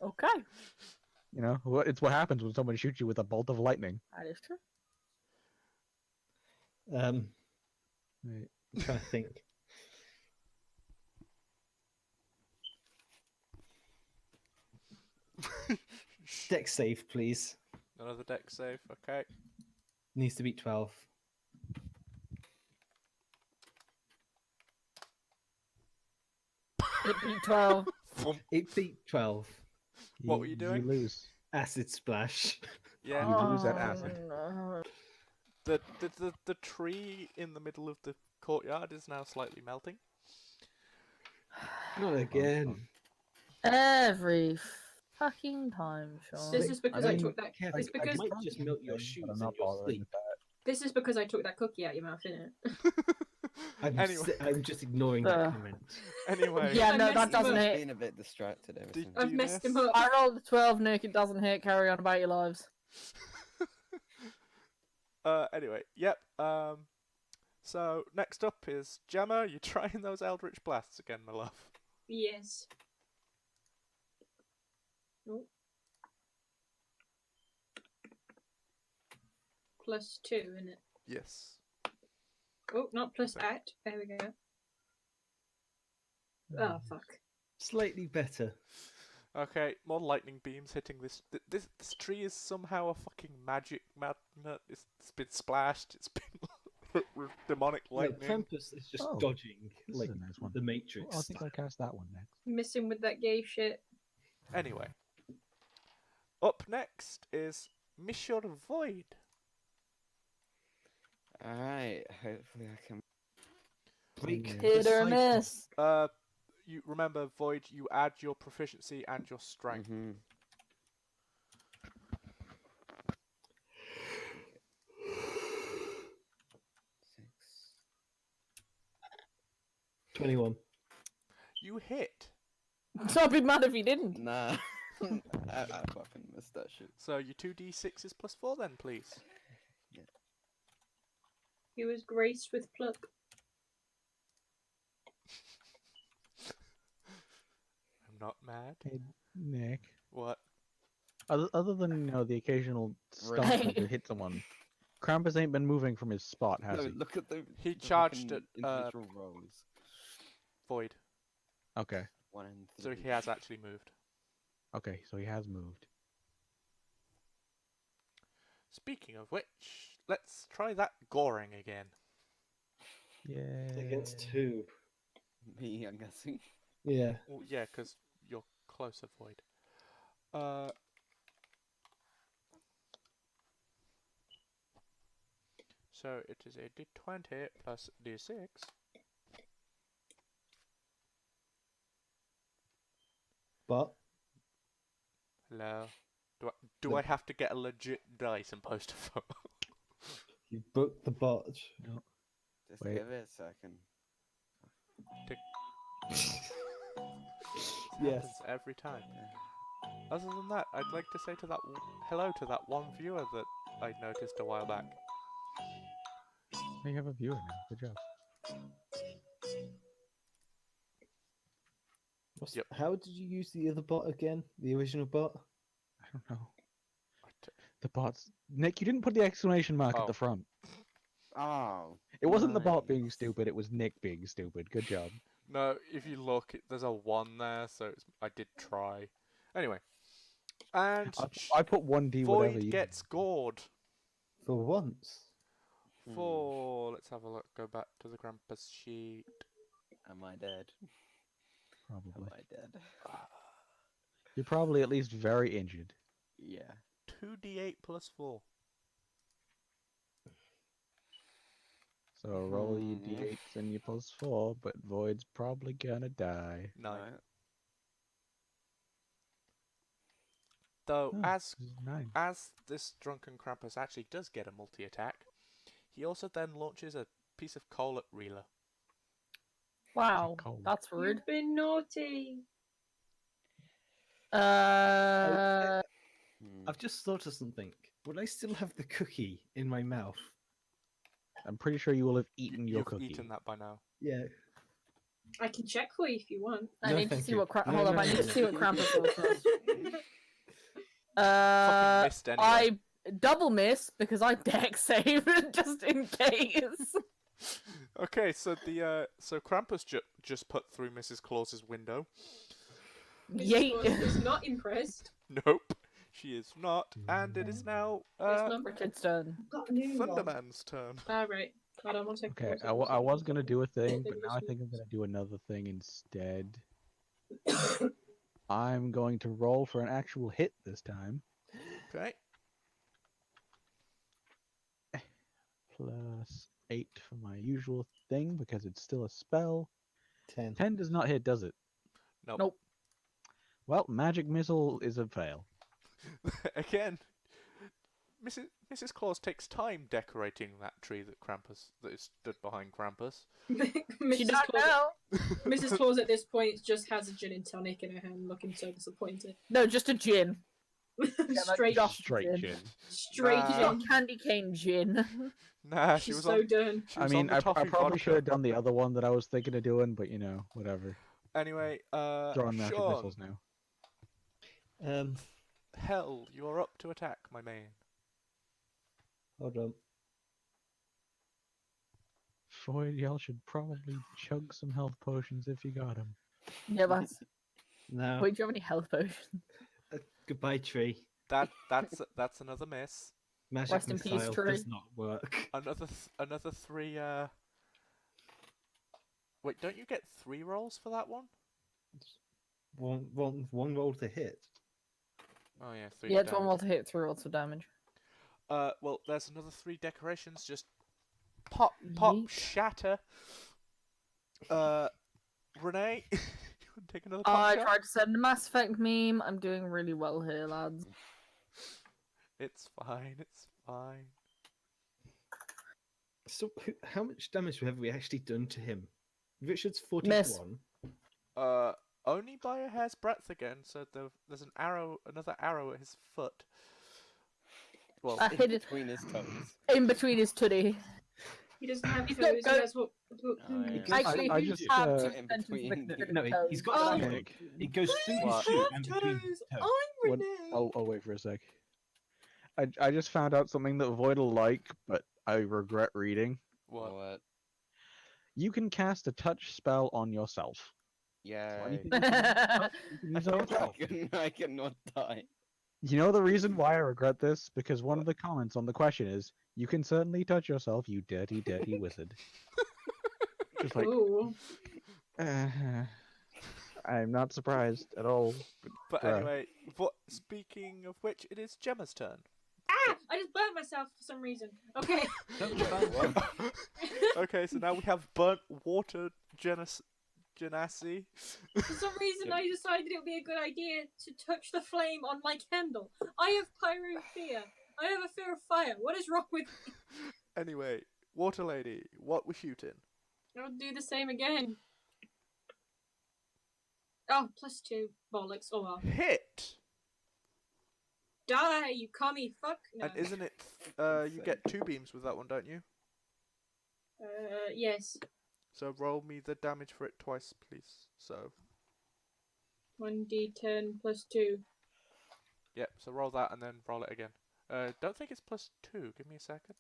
him? Okay, You know, it's what happens when someone shoots you with a bolt of lightning. that is true. Right, I'm trying to think. Deck save, please. Another deck save. Okay. Needs to beat 12. It beat 12. It beat 12. What were you doing? You lose. Acid splash. Yeah. You lose that acid. No. The tree in the middle of the courtyard is now slightly melting. Not again. Every fucking time, Sean. This is because I, mean, took that. Kev, It's because I might just melt your shoes But I'm in not your bothering sleep. with that. this is because I took that cookie out your mouth, isn't it? Anyway. I'm just ignoring that comment. Anyway. Yeah, I no, messed that him doesn't up. hit. Been a bit distracted ever Did- since. I've Do messed him this. up. I rolled a 12, Nick. It doesn't hit. Carry on about your lives. Anyway, yep. So next up is Gemma. You trying those Eldritch Blasts again, my love? Yes. Oh. +2, isn't it? Yes. Oh, not plus Okay. 8. There we go. Oh, fuck. Slightly better. Okay, more lightning beams hitting this. This tree is somehow a fucking magic magnet. It's been splashed. It's been with demonic No, lightning. Krampus is just Oh, dodging this like is a nice one. the Matrix. I think I'll cast that one next. Missing with that gay shit. Anyway, up next is Monsieur Void. Alright, hopefully I can. Break Yeah. the Hit or cycle. miss. You remember Void? You add your proficiency and your strength. Mhm. 6. 21. You hit. So I'd be mad if he didn't. Nah. I fucking missed that shit. So your 2d6s +4 then, please. He was graced with pluck. I'm not mad. Hey, Nick. What? Other than the occasional stump Right. that hit someone, Krampus ain't been moving from his spot, has No, he? look at the. He the charged fucking at, individual rolls. Void. Okay. 1 and 3. So he has actually moved. Okay, so he has moved. Speaking of which, let's try that goring again. Yeah. Against 2. Me, I'm guessing. Yeah. Well, yeah, because you're closer, Void. So it is a d20 plus d6. But Hello. Do The- I have to get a legit dice and post a photo? you booked the bot. Just Wait. give it a second. Yes. Happens every time. Other than that, I'd like to say to that hello to that one viewer that I noticed a while back. You have a viewer now. Good job. Yep. How did you use the other bot again? The original bot? I don't know. The bots. Nick, you didn't put the exclamation mark at Oh. the front. Oh. It wasn't the bot being nice. stupid, it was Nick being stupid. Good job. No, if you look, there's a 1 there, so I did try. Anyway. And I put 1D whatever Void you... gets gored. For once. For, let's have a look, go back to the Krampus sheet. Am I dead? Am Probably. I dead? You're probably at least very injured. Yeah. 2d8 plus 4. So roll your Hmm. d8s and your +4, but Void's probably gonna die. 9. Right. Though, Oh, as this is 9. this drunken Krampus actually does get a multi-attack, he also then launches a piece of coal at Reela. Wow, Cold. that's rude. You've been naughty. I've just thought of something. Would I still have the cookie in my mouth? I'm pretty sure you will have eaten your You've cookie. eaten that by now. Yeah. I can check for you if you want. I No, need to thank see you. what. No, Hold no, on, I no, need to no. see what Krampus rolls first. Fucking missed anyway. I double miss because I deck save just in case. Okay, so so Krampus just put through Mrs. Claus's window. Mrs. Claus Yeet. is not impressed. Nope, she is not, and it is now It's not Richard's turn. got a new one. Thunderman's turn. Right. Hold on one second. Okay, I was gonna do a thing, but now I think I'm gonna do another thing instead. I'm going to roll for an actual hit this time. Okay. Plus 8 for my usual thing because it's still a spell. 10. 10 does not hit, does it? Nope. Nope. Well, magic missile is a fail. Again, Mrs. Claus takes time decorating that tree that is stood behind Krampus. She Mrs. don't Claus, know. Mrs. Claus at this point just has a gin and tonic in her hand, looking so disappointed. No, just a gin. Straight, just Straight gin. gin. straight Nah. She's gin. got candy cane gin. Nah, she She's was so on. done. She I was mean, on the I toffee probably vodka. should have done the other one that I was thinking of doing, but you know, whatever. Anyway, Throwing magic Sean, missiles now. Hell, you are up to attack, my man. Hold on. Boy, y'all should probably chug some health potions if you got them. Yeah, but Now, wait, do you have any health potions? goodbye, tree. That's another miss. Magic Rest in peace, missile tree. does not work. Another 3. Wait, don't you get 3 rolls for that one? One roll to hit. Oh yeah, 3. Yeah, it's one damage. more to hit, 3 rolls for damage. Well, there's another 3 decorations. Just pop, Yeet. shatter. Renee, you want to take another I pot shot? tried to send a Mass Effect meme. I'm doing really well here, lads. It's fine. It's fine. So, how much damage have we actually done to him? Richard's Miss. 41. Only by a hair's breadth again. So there's another arrow at his foot. Well, I hit it Between his toes. in between his tootie. He doesn't have He's toes. got He has what? Oh, yeah. Actually, I he just, have uh, two in sentences between. that No, toes. he's got Oh. that hook. It goes through his What? shoe and between his toe. I'm What- Renee. I'll wait for a sec. I just found out something that Void will like, but I regret reading. what? What? You can cast a touch spell on yourself. Yeah. Anything you can use on yourself. I cannot die. You know the reason why I regret this? Because one of the comments on the question is, "You can certainly touch yourself, you dirty, dirty wizard." Just like, Ooh. I'm not surprised at all. But Bruh. anyway, speaking of which, it is Gemma's turn. Ah! I just burnt myself for some reason. Okay. Okay, so now we have burnt water genasi. For some reason, I decided it would be a good idea to touch the flame on my candle. I have pyrophobia. I have a fear of fire. What is wrong with me? Anyway, water lady, what we shooting? I'll do the same again. Oh, +2. Bollocks. Oh well. Hit. Die, you commie fuck. No. And isn't it? You get 2 beams with that one, don't you? Yes. So roll me the damage for it twice, please. So 1d10 +2. yep. So roll that and then roll it again. Don't think it's +2. Give me a second.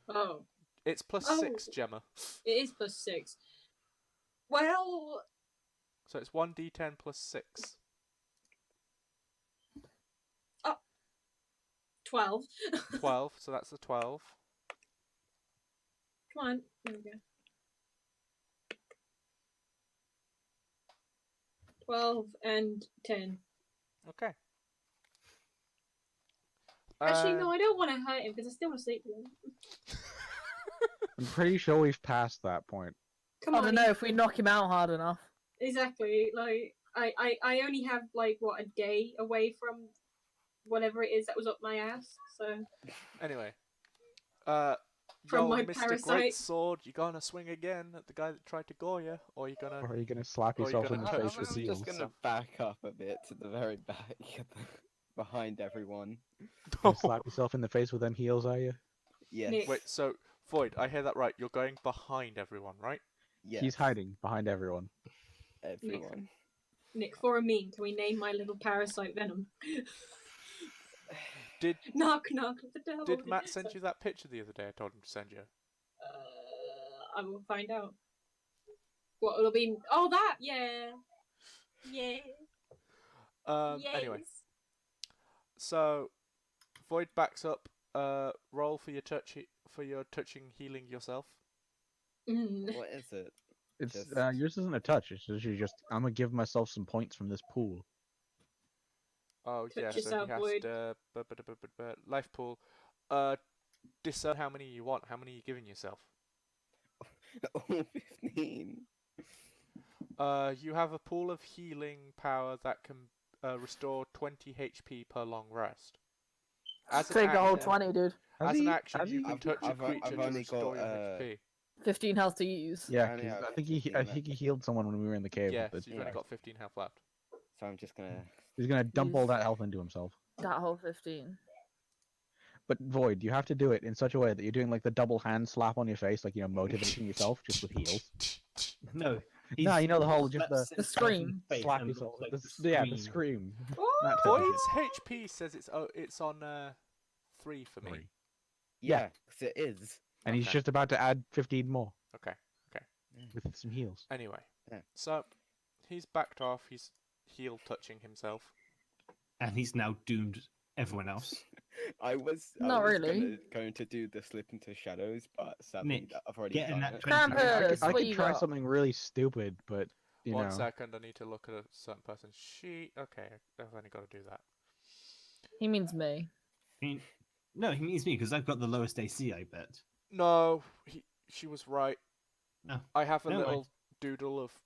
Oh, It's +6, Gemma. it is +6. Well, So it's 1d10 +6. 12. 12. So that's the 12. Come on. There we go. 12 and 10. Okay. Actually, no, I don't want to hurt him because I still want to sleep with him. I'm pretty sure we've passed that point. Come I on. don't know if we knock him out hard enough. Exactly. Like, I only have, like, what, a day away from whatever it is that was up my ass, so. Anyway. From Yo, my Mr. parasite. Great Sword, you gonna swing again at the guy that tried to gore you, or you gonna? Or are you gonna slap Or you yourself in gonna the touch face the with I'm seals? just gonna back up a bit to the very back, behind everyone. Gonna slap yourself in the face with them heels, are you? Yes. Nick. Wait, so Void, I hear that right? You're going behind everyone, right? Yes. He's hiding behind everyone. Everyone. Nick, for a meme, can we name my little parasite Venom? Did Knock, knock, the devil. did Matt send you that picture the other day? I told him to send you. I will find out. What it'll be? Oh, that, yeah, yeah. Yes. Anyway, so Void backs up. Roll for your touching healing yourself. What is it? It's Just- yours isn't a touch. It's literally just I'm gonna give myself some points from this pool. Oh Touch yeah, so yourself, he has Void. to life pool. Discern how many you want. How many are you giving yourself? All 15. You have a pool of healing power that can restore 20 HP per long rest. As an Take the whole action- 20, dude. Has As he- an action, has you he- can I've- touch a I've creature to only restore got, your HP. 15 health to use. Yeah, I only 'cause have I think 15 I think he healed someone when we were in the cave. Yeah, with so the you've only axe. got 15 health left. So I'm just gonna. He's gonna dump all Use- that health into himself. That whole 15. But Void, you have to do it in such a way that you're doing like the double hand slap on your face, like motivating yourself just with heals. No. No, you know the whole just slaps the himself in scream. face slap and yourself. looks like Yeah, the scream. scream. Oh! That type of Void's shit. HP says it's on 3 for me. Three. Yeah, 'cause it is. And he's Okay. just about to add 15 more Okay. with some heals. Anyway, Yeah. so he's backed off. He's heel touching himself. And he's now doomed everyone else. I was Not really. going to do the slip into shadows, but sadly Nick, I've already get in done that it. 20. Krampus, I what could you try got? something really stupid, but you One know. second, I need to look at a certain person's sheet. Okay, I've only got to do that. He means me. No, he means me because I've got the lowest AC, I bet. No, she was right. No. I have a No, I- little doodle of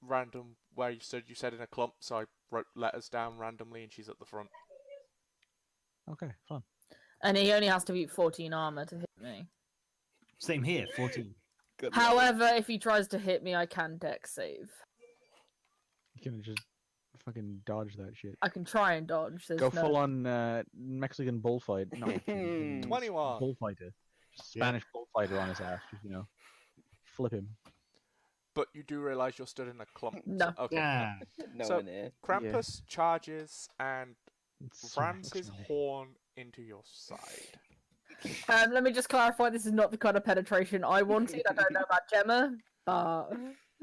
random where you said in a clump, so I wrote letters down randomly, and she's at the front. Okay, fun. And he only has to beat 14 armor to hit me. Same here, 14. Good luck. However, if he tries to hit me, I can dex save. You can just fucking dodge that shit. I can try and dodge. There's Go no... full on Mexican bullfight. No, fucking 21. bullfighter. Spanish bullfighter on his ass. Just, flip him. But you do realise you're stood in a clump. No. Okay. Yeah. No So- one here. Krampus charges and It's so rams his fucking- horn into your side. Let me just clarify, this is not the kind of penetration I wanted. I don't know about Gemma, but...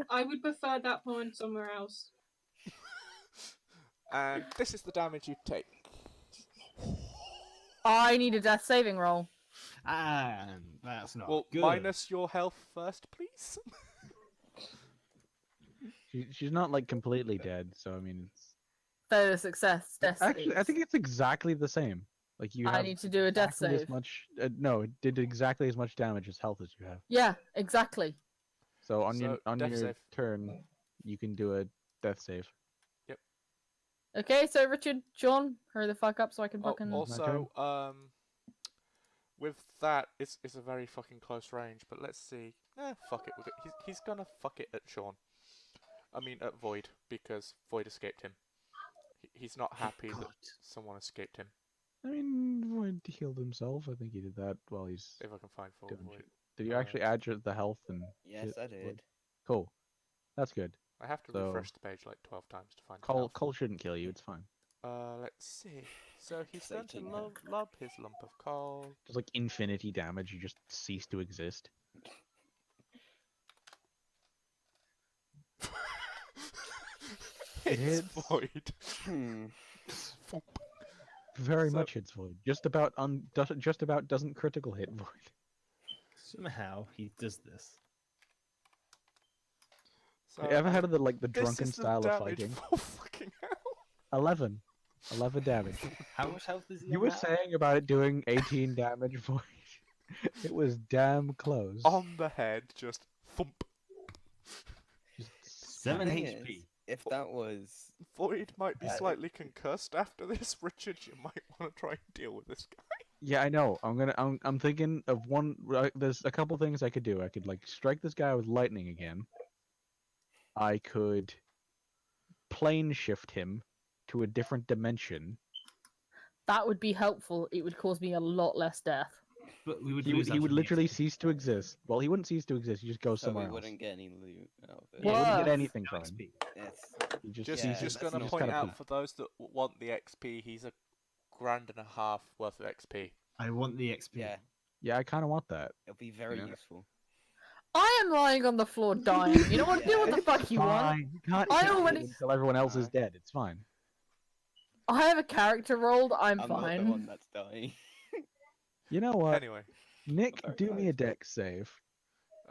I would prefer that porn somewhere else. And this is the damage you take. I need a death saving roll. And that's not Well, good. minus your health first, please. She's not like completely dead, so I mean, it's Failure success, death actually I saves. think it's exactly the same. Like you I have need to do a death exactly save. as much. No, it did exactly as much damage as health as you have. Yeah, exactly. So on So, your death save. turn, you can do a death save. Okay, so Richard, Sean, hurry the fuck up so I can Oh, fucking... also, with that, it's a very fucking close range. But let's see. Fuck it. He's gonna fuck it at Sean. I mean at Void, because Void escaped him. He's not happy that God. someone escaped him. I mean, Void healed himself. I think he did that while he's. If I can find full doing Void. shit. Did you actually add the health and? Yes, shit I to Void? did. Cool. That's good. I have to So- refresh the page like 12 times to find Cole health. shouldn't kill you. It's fine. Let's see. So he's going to 18 lob his lump of coal. Just like infinity damage, you just cease to exist. It's hits. Void. Hmm. Very So- much hits Void. Just about doesn't critical hit Void. Somehow he does this. So Have you ever I- had the this drunken is the style of damage fighting? for fucking hell. 11 damage. How much health is he You on were now? saying about it doing 18 damage Void. It was damn close. On the head, just thump. 7 Thing HP. is, if that was Void might be Yeah. slightly concussed after this. Richard, you might want to try and deal with this guy. Yeah, I know. I'm thinking of one. There's a couple things I could do. I could strike this guy with lightning again. I could plane shift him to a different dimension. That would be helpful. It would cause me a lot less death. But we would He lose would, out he on would the literally XP. cease to exist. Well, he wouldn't cease to exist. He just goes So somewhere we else. wouldn't get any loot out of it. Yeah, he wouldn't get Wow. anything No from him. XP. Yes. He just, Just, Yeah, just that's gonna not- point gotta out poop. for those that want the XP, he's a £1.50 worth of XP. I want the XP. Yeah, Yeah, I kind of want that. it'll be very Yeah. useful. I am lying on the floor dying. You know what? Do what the fuck you want. Fine. You can't I hit it already- until everyone else is Okay. dead. It's fine. I have a character rolled. I'm I'm not the fine. one that's dying. You know what? Anyway, Nick, very do me close. a dex save.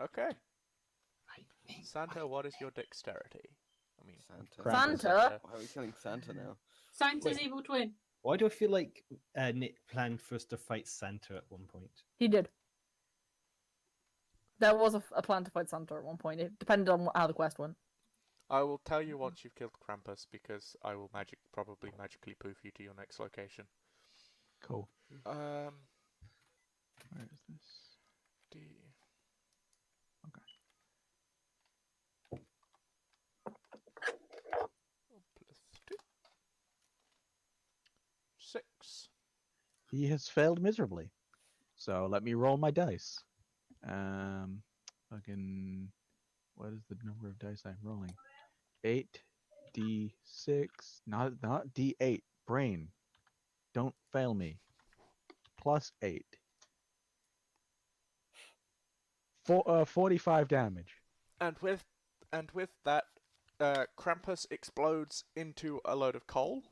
okay. Santa, what is your dexterity? I mean, Santa. Krampus. Santa? Why are we killing Santa now? Santa's Wait. evil twin. Why do I feel like Nick planned for us to fight Santa at one point? He did. There was a plan to fight Santa at one point. It depended on how the quest went. I will tell you once you've killed Krampus because I will probably magically poof you to your next location. Cool. Um, Where is this? D. Okay. +2. 6. He has failed miserably. So let me roll my dice. Fucking. What is the number of dice I'm rolling? 8d6. Not d8. Brain. Don't fail me. +8. 45 damage. And with that, Krampus explodes into a load of coal.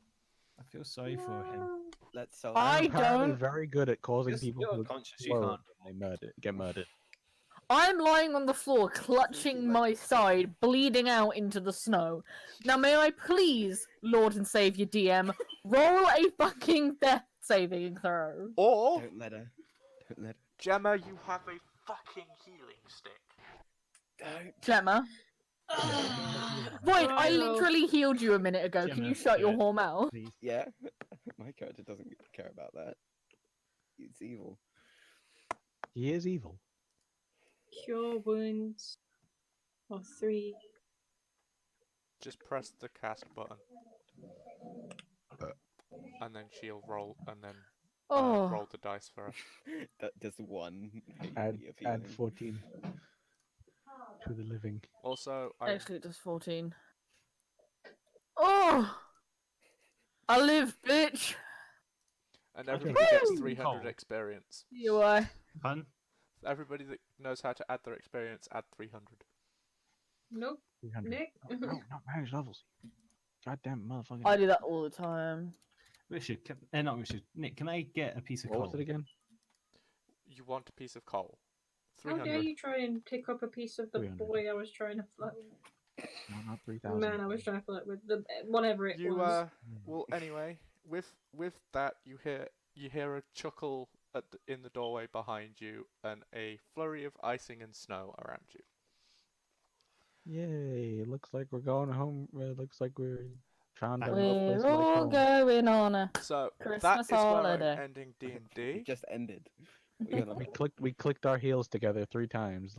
I feel sorry for him. Let's sell I I'm apparently don't- very good at causing Just people you're to unconscious, you explode can't. when they get murdered. I'm lying on the floor, clutching my side, bleeding out into the snow. Now, may I please, Lord and Savior DM, roll a fucking death saving throw? Or, Don't let her. Don't let her. Gemma, you have a fucking healing stick. Don't. Gemma. Void, I No. literally healed you a minute ago. Can Gemma, you shut your do it. whore mouth? Please. Yeah. My character doesn't care about that. It's evil. He is evil. Cure wounds. Or 3. Just press the cast button. And then she'll roll, and then Oh, roll the dice for her. That does one. Add, HP of add healing. 14 to the living. Also, I actually, it does 14. Oh! I live, bitch! and Okay. everybody gets Woo! 300 Coal. experience. You are. Fun? Everybody that knows how to add their experience, add 300. Nope. 300. Nick. No, not manage levels. Goddamn motherfucking. I do that all the time. Richard, not Richard. Nick, can I get a piece of What coal? was it again? You want a piece of coal. How dare 300. you try and pick up a piece of the 300. boy I was trying to flirt No, not with? 3,000. Man, I was trying to flirt with. The whatever it You was. well anyway, with that you hear a chuckle in the doorway behind you and a flurry of icing and snow around you. Yay! Looks like we're going home. Looks like we're found our We're place like all home. going on a So Christmas that is where holiday. I'm ending It D&D. just ended. We're gonna We clicked our heels together 3 times.